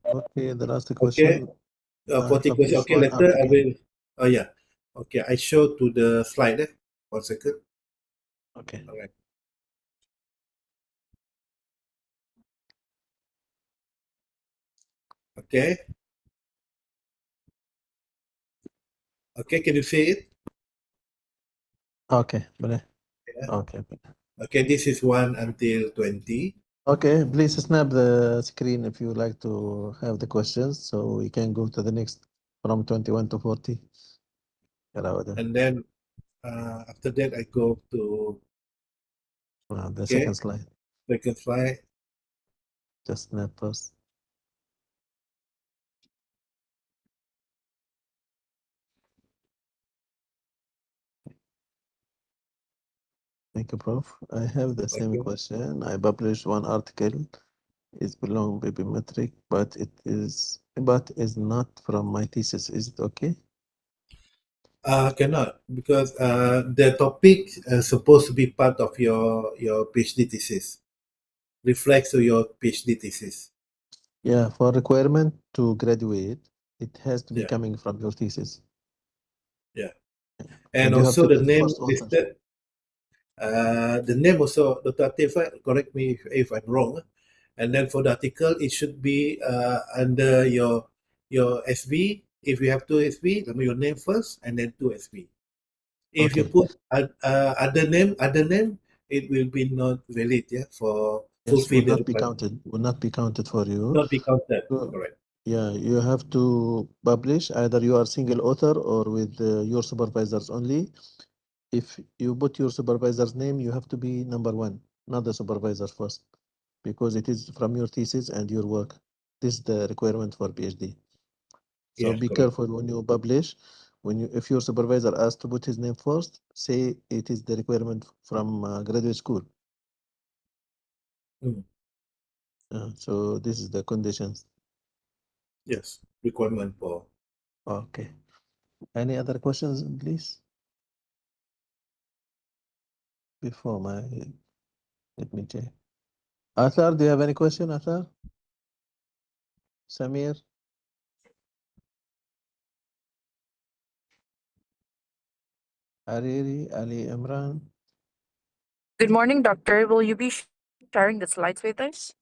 Okay, the last Okay, question. 40 question. Publish Okay, one later I article. will. Oh yeah. Okay, I show to the slide. 1 second. Okay. All right. Okay. Okay, can you see it? Okay, boleh. Yeah. Okay. Okay, this is 1 until 20. Okay, please snap the screen if you like to have the questions so we can go to the next from 21 to 40. And then after that, I go to, The okay, second slide. second slide. Just snap first. Thank you, Prof. I have the same Okay. question. I published one article. It's belong bibliometric, but is not from my thesis. Is it okay? Cannot, because the topic is supposed to be part of your PhD thesis, reflects to your PhD thesis. Yeah, for requirement to graduate, it has to be Yeah, coming from your thesis. yeah. And And you have also to the be the name first author. listed, the name also, Dr. Atifa, correct me if I'm wrong. And then for the article, it should be under your SV. If you have two SV, your name first, and then two SV. If you Okay. put other name, it will be not valid. Yeah, for Yes, fulfill will the not be requirement. counted. Will not be counted for you. Not be counted. So, Correct. yeah, you have to publish either you are single author or with your supervisors only. If you put your supervisor's name, you have to be number one, not the supervisor first, because it is from your thesis and your work. This is the requirement for PhD. So Yeah, be correct. careful when you publish. If your supervisor asks to put his name first, say it is the requirement from graduate school. Mm. So this is the conditions. Yes, requirement for. Okay. Any other questions, please? Before let me check. Athar, do you have any question, Athar? Samir? Ariri, Ali Imran? Good morning, Doctor. Will you be sharing the slides with us?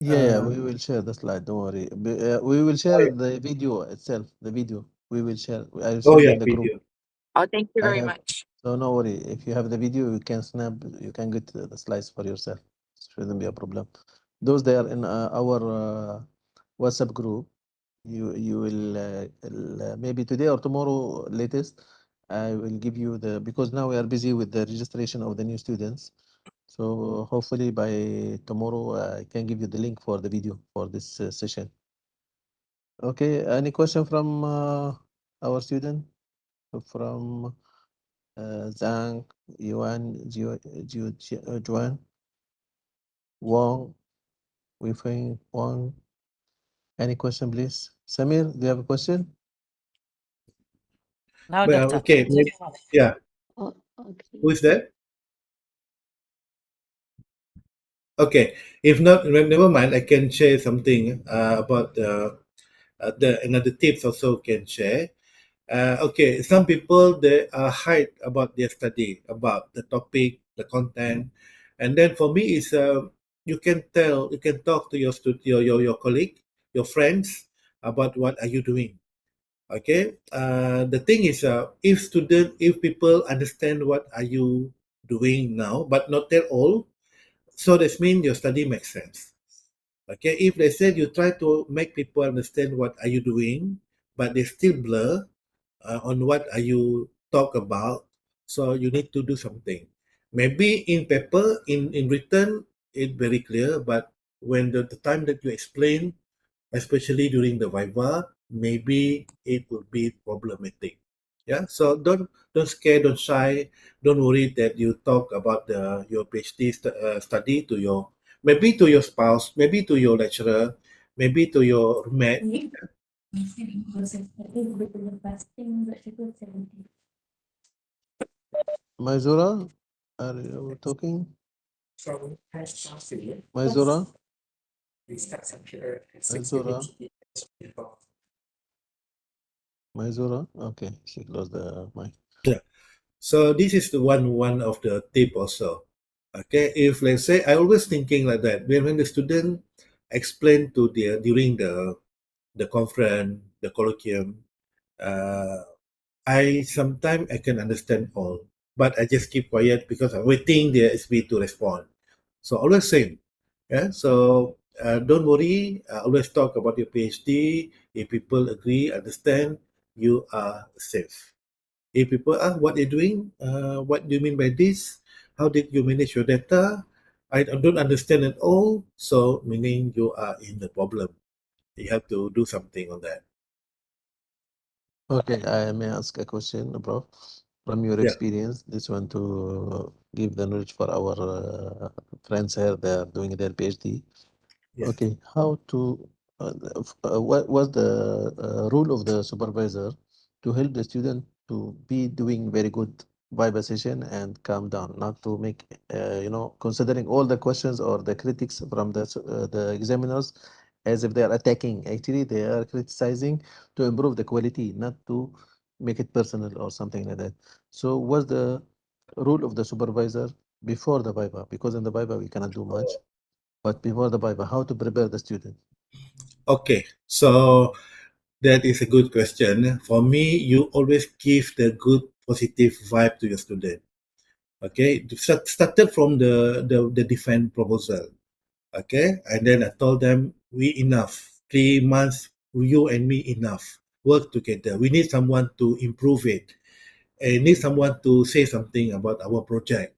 Yeah, we will share the slide. Don't worry. We will share the video itself. The video we will share. I will send yeah, in the group. video. Oh, thank you I very have. much. So no worry. If you have the video, you can snap. You can get the slides for yourself. Shouldn't be a problem. Those they are in our WhatsApp group. You will maybe today or tomorrow latest. I will give you the because now we are busy with the registration of the new students. So hopefully by tomorrow I can give you the link for the video for this session. Okay, any question from our student? From Zhang, Yuan, Juan, Wong, Weifeng, Wang. Any question, please? Samir, do you have a question? Now, Well, Doctor. okay, yeah. Oh, okay. Who is that? Okay, if not, never mind. I can share something about the another tips also can share. Okay, some people they hide about their study, about the topic, the content, and then for me is you can tell, you can talk to your your colleague, your friends about what are you doing. Okay, the thing is, if people understand what are you doing now, but not at all, so that means your study makes sense. Okay, if they said you try to make people understand what are you doing, but they still blur on what are you talk about, so you need to do something. Maybe in paper, in written, it very clear, but when the time that you explain, especially during the viva, maybe it will be problematic. Yeah, so don't scare, don't shy, don't worry that you talk about the your PhD study to your maybe to your spouse, maybe to your lecturer, maybe to your roommate. Maizura, are you talking? Maizura? Maizura? Maizura? Okay, she closed the mic. Yeah. So this is the one of the tip also. Okay, if let's say I always thinking like that when the student explain to their during the conference, the colloquium, uh, I sometimes I can understand all, but I just keep quiet because I'm waiting the SB to respond. So always same. Yeah. So don't worry. Always talk about your PhD. If people agree, understand, you are safe. If people ask what you're doing, what do you mean by this? How did you manage your data? I don't understand at all. So meaning you are in the problem. You have to do something on that. Okay, I may ask a question, Prof. From your Yeah. experience, this one to give the knowledge for our friends here, they are doing their PhD. Yes. Okay, how to, what was the role of the supervisor to help the student to be doing very good Viva session and calm down, not to make, considering all the questions or the critics from the examiners as if they are attacking. Actually, they are criticizing to improve the quality, not to make it personal or something like that. So, what's the role of the supervisor before the Viva? Because in the Viva we cannot do much. But before the Viva, how to prepare the student? Okay. So that is a good question. For me, you always give the good positive vibe to your student. Okay. Started from the defense proposal. Okay. And then I told them we enough. 3 months, you and me enough. Work together. We need someone to improve it. And need someone to say something about our project.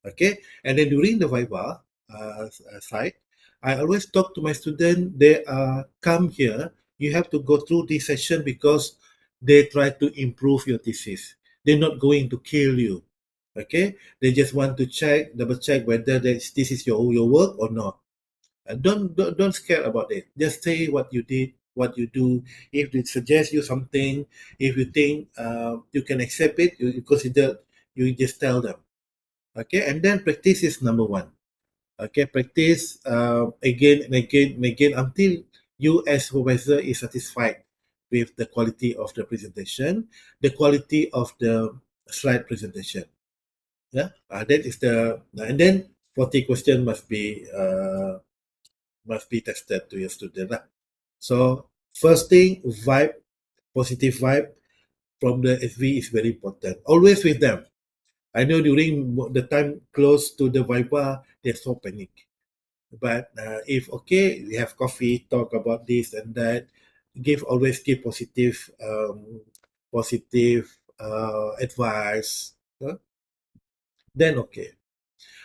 Okay. And then during the Viva side, I always talk to my student. They come here. You have to go through this session because they try to improve your thesis. They're not going to kill you. Okay. They just want to double check whether this is your work or not. Don't scare about it. Just say what you did, what you do. If they suggest you something, if you think you can accept it, you consider, you just tell them. Okay, and then practice is number one. Okay, practice again and again and again until you as supervisor is satisfied with the quality of the presentation, the quality of the slide presentation. Yeah, that is the, and then 40 question must be must be tested to your student lah. So first thing, vibe, positive vibe from the SV is very important. Always with them. I know during the time close to the Viva, there's so panic. But if okay, we have coffee, talk about this and that, always give positive advice. Then okay.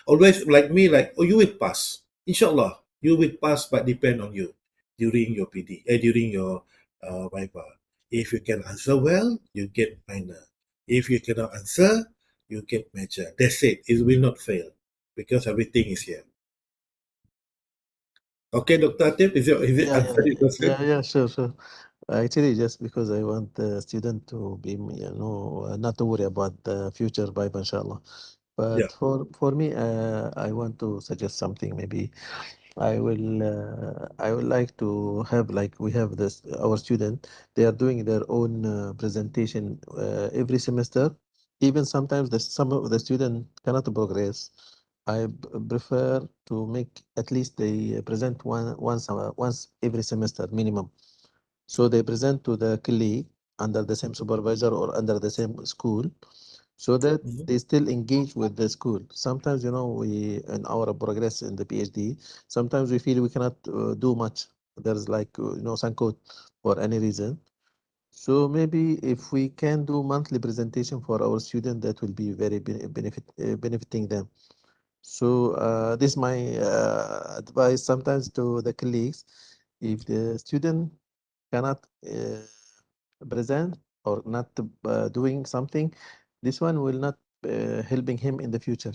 Always like me, like oh, you will pass. Inshallah, you will pass, but depend on you during your PD, during your Viva. If you can answer well, you get minor. If you cannot answer, you get major. That's it. It will not fail because everything is here. Okay, Dr. Atif, is it Yeah, answer your question? sure, sure. Actually, just because I want the student to be, not to worry about the future vibe, inshallah. Yeah. But for me, I want to suggest something. Maybe I would like to have like we have this our student. They are doing their own presentation every semester. Even sometimes some of the student cannot progress. Prefer to make at least they present once every semester minimum. So they present to the colleague under the same supervisor or under the same school so that Mhm. they still engage with the school. Sometimes, we in our progress in the PhD, sometimes we feel we cannot do much. There's like, some code for any reason. So maybe if we can do monthly presentation for our student, that will be very benefiting them. So this is my advice sometimes to the colleagues. If the student cannot present or not doing something, this one will not helping him in the future.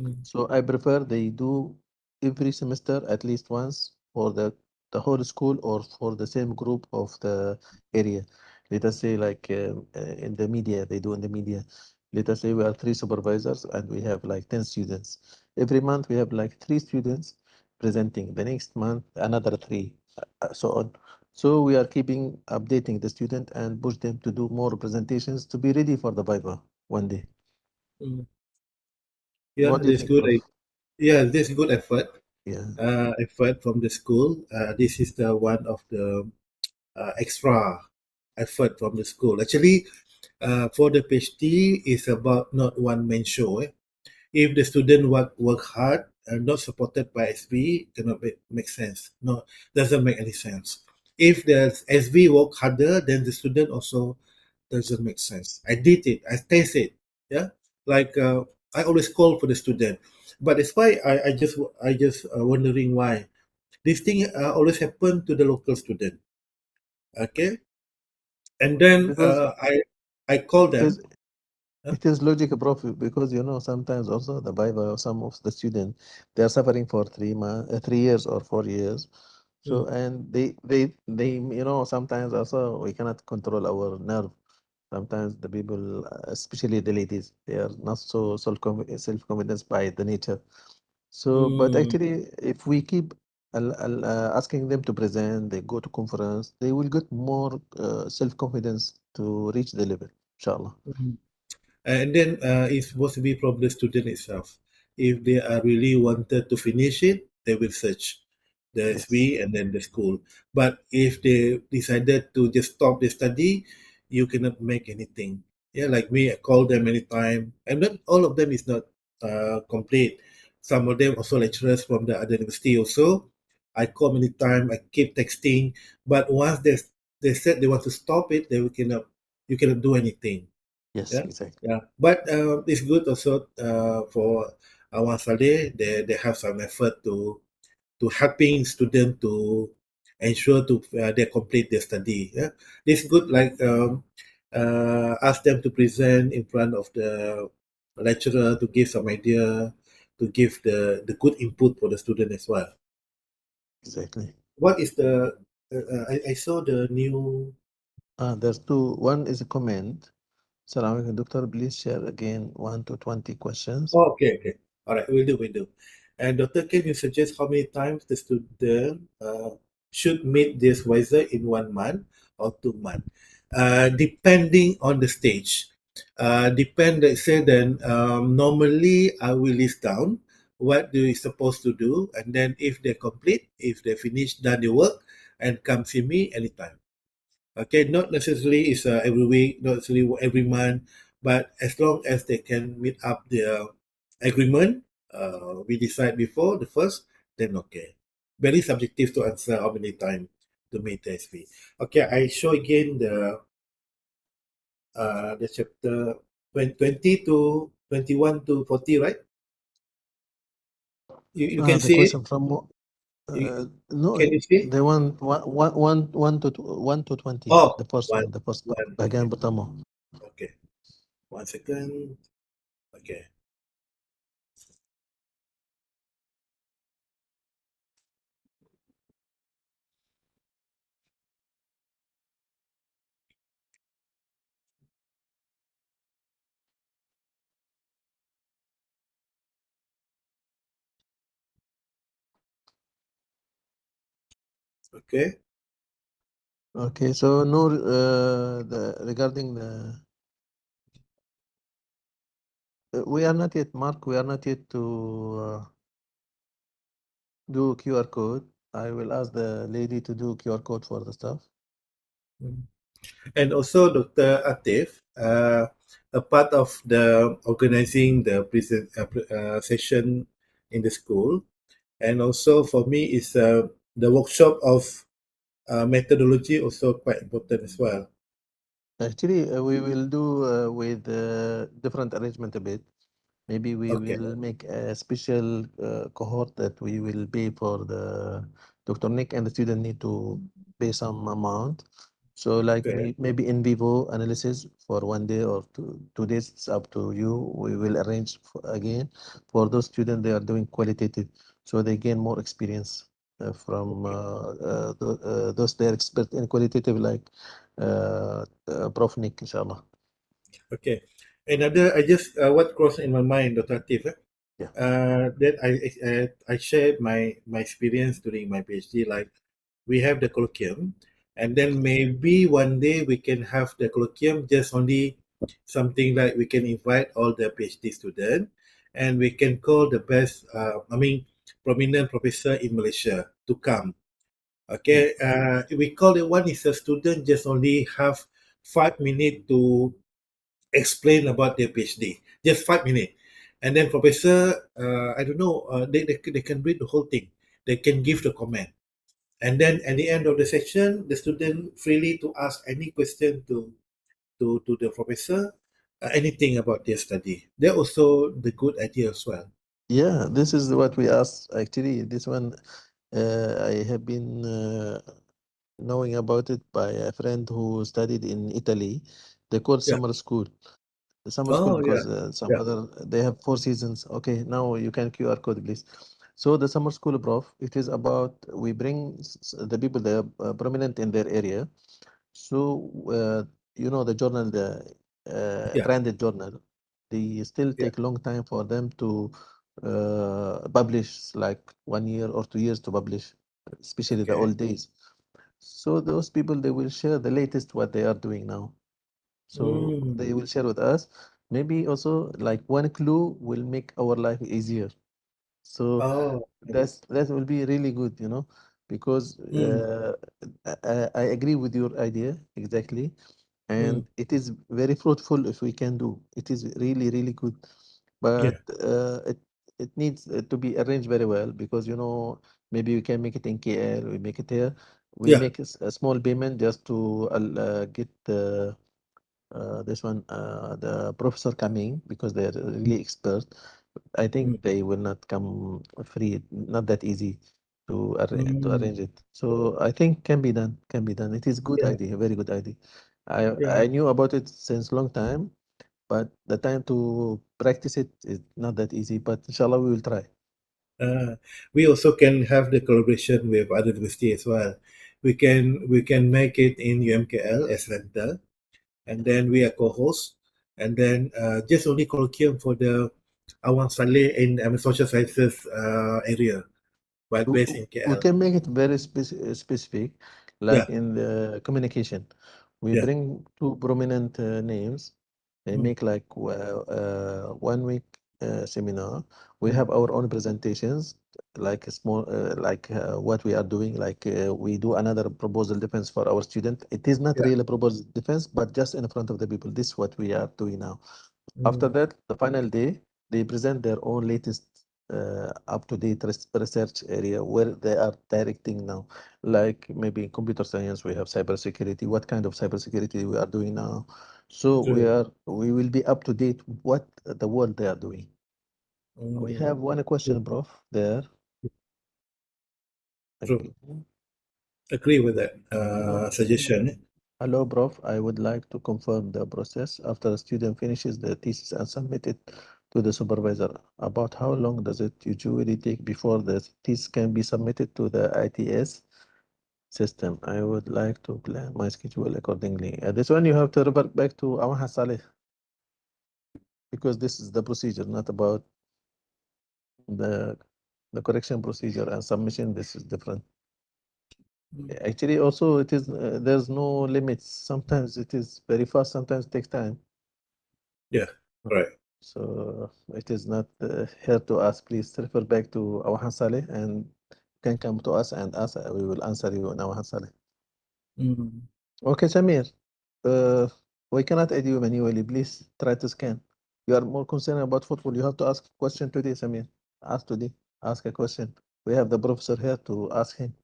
Mm. So I prefer they do every semester at least once for the whole school or for the same group of the area. Let us say like in the media, they do in the media. Let us say we are three supervisors and we have like 10 students. Every month we have like three students presenting. The next month another three, so on. So we are keeping updating the student and push them to do more presentations to be ready for the Viva one day. Mm. Yeah, What do you that's think, good. Prof? Yeah, that's good effort. Yeah. Effort from the school. This is the one of the extra effort from the school. Actually, for the PhD, it's about not one man show. If the student work hard and not supported by SV, cannot make sense. No, doesn't make any sense. If the SV work harder, then the student also doesn't make sense. I did it. I tested. Yeah, like I always call for the student, but that's why I just wondering why this thing always happen to the local student. Okay, and then Because I call it is them. Huh? it is logic, Prof, because sometimes also the Bible, some of the students they are suffering for 3 months, 3 years or 4 years. So Mm, and they sometimes also we cannot control our nerve. Sometimes the people, especially the ladies, they are not so self confidence by the nature. So, but mm, actually, if we keep asking them to present, they go to conference, they will get more self confidence to reach the level. Inshallah. mm. And then it's supposed to be from the student itself. If they are really wanted to finish it, they will search the Yes. SV and then the school. But if they decided to just stop the study, you cannot make anything. Yeah, like me, I call them anytime, and not all of them is not complete. Some of them also lecturers from the other university also. I call many time, I keep texting, but once they said they want to stop it, they will cannot you cannot do anything. Yes, Yeah, exactly. yeah. But it's good also for our Saleh. They have some effort to helping student to ensure to they complete their study. Yeah, it's good. Like ask them to present in front of the lecturer to give some idea, to give the good input for the student as well. Exactly. What is the I saw the new. There's two. One is a comment. Salam alaikum, doctor. Please share again 1 to 20 questions. Oh, okay, okay. All right, we'll do. And Doctor, can you suggest how many times the student should meet this advisor in 1 month or 2 months? Depending on the stage. Let's say then, normally I will list down, what do you supposed to do, and then if they complete, if they finish, done the work, and come see me anytime. Okay, not necessarily it's every week, not necessarily every month, but as long as they can meet up their agreement, we decide before the first, then okay. Very subjective to answer how many times to meet the SP. Okay, I show again the chapter 20 to 21 to 40, right? You can The see it. question from no, Can you see? the one to 20, Oh, the first one, one, the first one. Okay, bagian pertama. okay. 1 second. Okay, okay. Okay, so no, regarding we are not yet, Mark, we are not yet to do QR code. I will ask the lady to do QR code for the stuff. Mm. And also, Dr. Atif, a part of the organizing the session in the school, and also for me is the workshop of methodology also quite important as well. Actually, we will do with different arrangement a bit. Maybe we Okay, will make a special cohort that we will pay for the Dr. Nick, and the student need to pay some amount. So like okay, maybe in vivo analysis for 1 day or 2 days, it's up to you. We will arrange again for those students they are doing qualitative, so they gain more experience from okay, those they are expert in qualitative like Prof Nick, inshallah. okay. Another, I just what crossed in my mind, Dr. Atif, Yeah. that I shared my experience during my PhD. Like we have the colloquium, and then maybe one day we can have the colloquium just only something like we can invite all the PhD students, and we can call the best, prominent professor in Malaysia to come. Yeah. Okay, we call it one is a student just only have 5 minutes to explain about their PhD, just 5 minutes. And then professor, I don't know, they can read the whole thing. They can give the comment. And then at the end of the section, the student freely to ask any question to the professor, anything about their study. They're also the good idea as well. Yeah, this is what we asked. Actually, this one I have been knowing about it by a friend who studied in Italy. They call it Yeah. summer school. The summer school Oh, yeah. because some Yeah. other they have 4 seasons. Okay, now you can QR code, please. So the summer school, Prof, it is about we bring the people that are prominent in their area. So the journal, the Yeah. branded journal, they still Yeah. take long time for them to publish, like 1 year or 2 years to publish, especially the Okay. old days. So those people they will share the latest what they are doing now. So Mm. they will share with us. Maybe also like one clue will make our life easier. So Oh, okay. that will be really good, because Mm. I agree with your idea exactly, Mm. and it is very fruitful if we can do. It is really really good, but Yeah. it needs to be arranged very well because maybe we can make it in KL, we make it here, we Yeah. make a small payment just to get this one, the professor coming because they're Mm. really expert. I Mm. think they will not come free. Not that easy to Mm. arrange it. So I think can be done. Can be done. It is good Yeah. idea. Very good idea. I Yeah. knew about it since long time, but the time to practice it is not that easy. But inshallah, we will try. Uh, we also can have the collaboration with other university as well. We can make it in UMKL as rental, and then we are co-host, and then just only colloquium for the Awang Saleh in social sciences area, but based in We KL. can make it very specific, Yeah, like in the communication. We yeah. bring two prominent names. They Mm. make like 1 week. seminar. We have our own presentations, like a small, what we are doing. Like we do another proposal defense for our student. It is not Yeah. really proposal defense, but just in front of the people. This is what we are doing now. After that, the final day, they present their own latest up-to-date research area where they are directing now. Like maybe in computer science, we have cybersecurity. What kind of cybersecurity we are doing now? So True. we will be up to date what the world they are doing. We have one question, Prof, there. True. Okay. Agree with that Uh, suggestion. Hello, Prof. I would like to confirm the process after a student finishes the thesis and submit it to the supervisor. About how long does it usually take before the thesis can be submitted to the ITS system? I would like to plan my schedule accordingly. This one you have to revert back to Awaha Saleh because this is the procedure, not about the correction procedure and submission. This is different. Actually, also it is there's no limits. Sometimes it is very fast. Sometimes it takes time. Yeah. Right. So it is not here to us. Please refer back to Awahan Saleh and can come to us and ask. We will answer you in Awahan Saleh. Okay, Samir. Uh, we cannot add you manually. Please try to scan. You are more concerned about football. You have to ask a question today, Samir. Ask today. Ask a question. We have the professor here to ask him.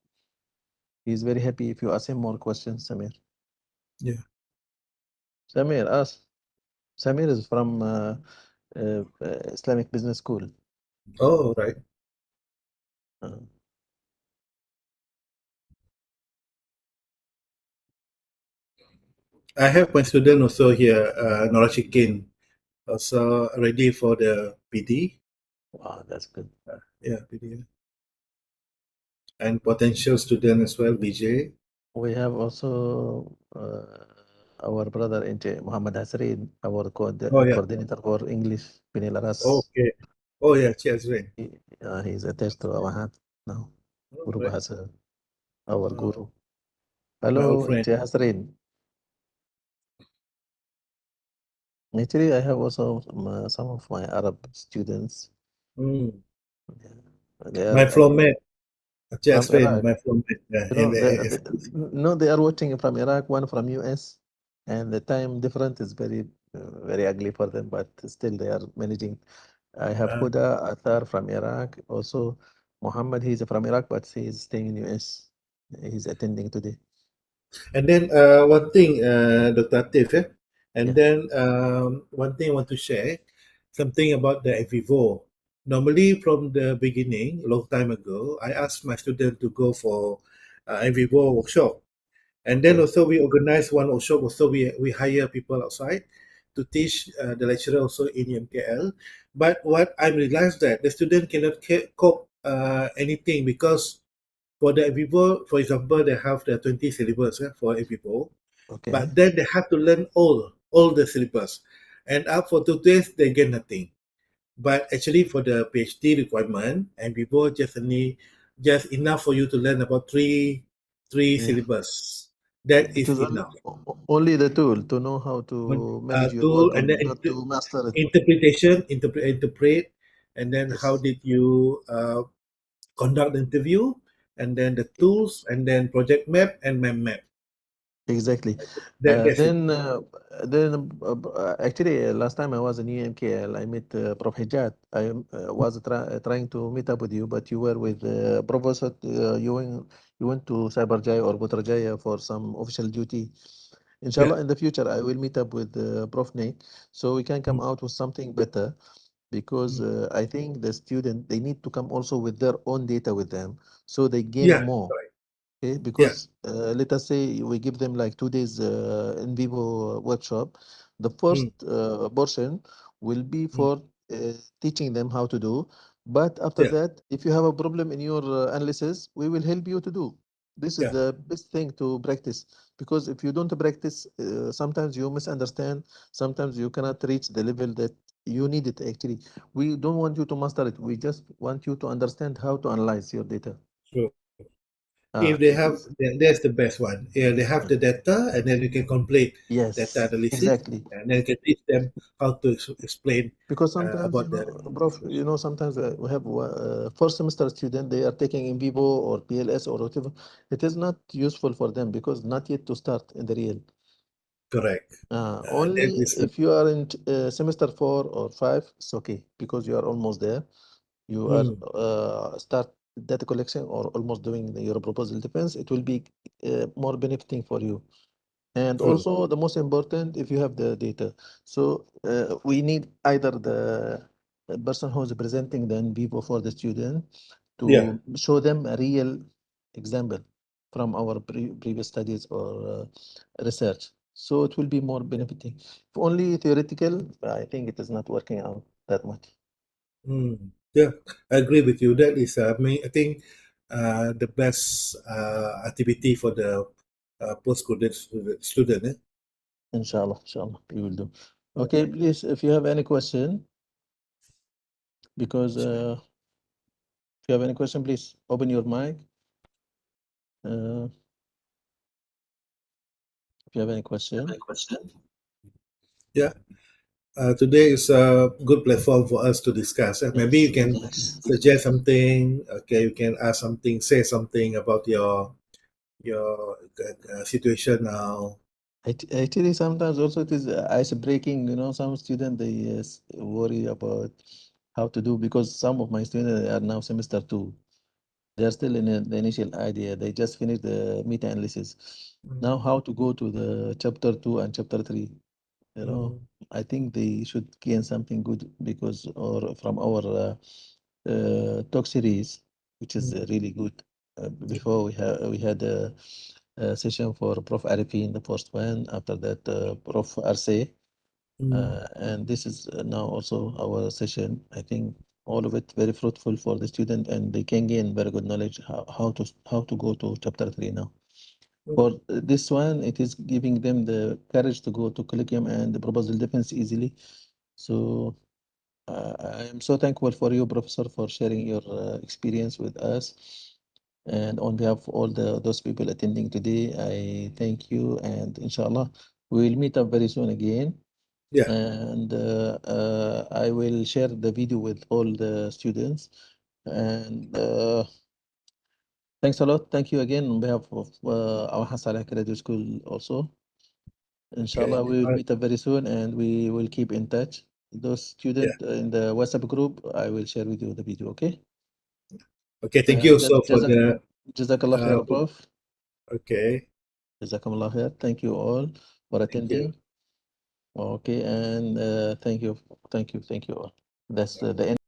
He's very happy if you ask him more questions, Samir. Yeah. Samir, ask. Samir is from Islamic Business School. Oh, right. Uh, I have my student also here, Nora Shikin, also ready for the PD. wow, that's good. Yeah, PD. And potential student as well, BJ. We have also our brother NJ Muhammad Hasrin, our Oh, yeah. coordinator for English, Pinilaras. Okay. Oh, yeah, cheers, Ray. He's attached to our hat now. Oh, Guru right. Bahasa, our Oh, guru. my old Hello, friend. NJ Hasrin. Actually, I have also some of my Arab students. Mm. They are My floor mate, from Jasmine, Iraq. my floor mate. Yeah, You in know, the no, they are watching from Iraq, one from US, and the time difference is very ugly for them, but still they are managing. I have uh, Huda Athar from Iraq. Also, Muhammad, he's from Iraq, but he's staying in US. He's attending today. And then one thing, Dr. Atif, and Yeah. then one thing I want to share, something about the Vivo. Normally, from the beginning, a long time ago, I asked my student to go for Vivo workshop. And then Okay. also we organize one workshop. Also, we hire people outside to teach the lecturer also in UMKL. But what I realized that the student cannot cope anything because for the Vivo, for example, they have the 20 syllabus for Vivo, Okay. but then they have to learn all the syllabus, and up for 2 days they get nothing. But actually, for the PhD requirement, and Vivo just enough for you to learn about three Yeah. syllabus. That It is was enough. only the tool to know how to manage your Tool and workload, then not to master it. interpretation, interpret, and then how Yes. did you conduct the interview, and then the tools, and then project map and map. Exactly. That's it. Actually, last time I was in UMKL, I met Prof. Hijat. I was trying to meet up with you, but you were with Professor. You went to Cyberjaya or Putrajaya for some official duty. Yeah. Inshallah, in the future, I will meet up with Prof. Nate so we can come Mm, out with something better because mm. I think the student, they need to come also with their own data with them so they gain Yeah. more. Right. Okay, Yeah. because let us say we give them like 2 days in vivo workshop. The Mm, first portion will be mm. for teaching them how to do. But after Yeah. that, if you have a problem in your analysis, we will help you to do. This is Yeah. the best thing to practice because if you don't practice, sometimes you misunderstand. Sometimes you cannot reach the level that you need it actually. We don't want you to master it. We just want you to understand how to analyze your data. True. if they have, that's the best one. Yeah, they have the data, and then you can complete Yes, data analysis, exactly. and then you can teach them how to explain Because sometimes, about the. Prof, sometimes we have first semester student, they are taking in vivo or PLS or whatever. It is not useful for them because not yet to start in the real. Correct. Only That is if you are in semester 4 or 5, it's okay because you are almost there. You are start data collection or almost doing your proposal defense. It will be more benefiting for you. And true. also the most important, if you have the data. So we need either the person who is presenting the in vivo for the student Yeah. to show them a real example from our previous studies or research. So it will be more benefiting. If only theoretical, I think it is not working out that much. Yeah, I agree with you. That is, I think, the best activity for the postgraduate student. Inshallah, we will do. Okay, please, if you have any question, because if you have any question, please open your mic. If you have any question. Yeah. Today is a good platform for us to discuss. Maybe you can suggest something. Okay, you can ask something, say something about your situation now. Actually, sometimes also it is ice breaking. Some students they worry about how to do because some of my students are now semester 2. They are still in the initial idea. They just finished the meta analysis. Now, how to go to the chapter 2 and chapter 3? I think they should gain something good because or from our talk series, which is really good. Before we had a session for Prof. Arifin, the first one. After that, Prof. Arce, and this is now also our session. I think all of it very fruitful for the student, and they can gain very good knowledge how to go to chapter 3 now. For this one, it is giving them the courage to go to curriculum and the proposal defense easily. So I am so thankful for you, Professor, for sharing your experience with us. And on behalf of all those people attending today, I thank you. And inshallah, we will meet up very soon again. Yeah. And I will share the video with all the students. And thanks a lot. Thank you again on behalf of our Hasalak Radio School also. Inshallah, we will meet up very soon and we will keep in touch. Those students in the WhatsApp group, I will share with you the video, okay? Okay, thank you so for the. Jazakallah khair, Prof. Okay. Jazakallah khair. Thank you all for attending. Okay, and thank you all. That's the end.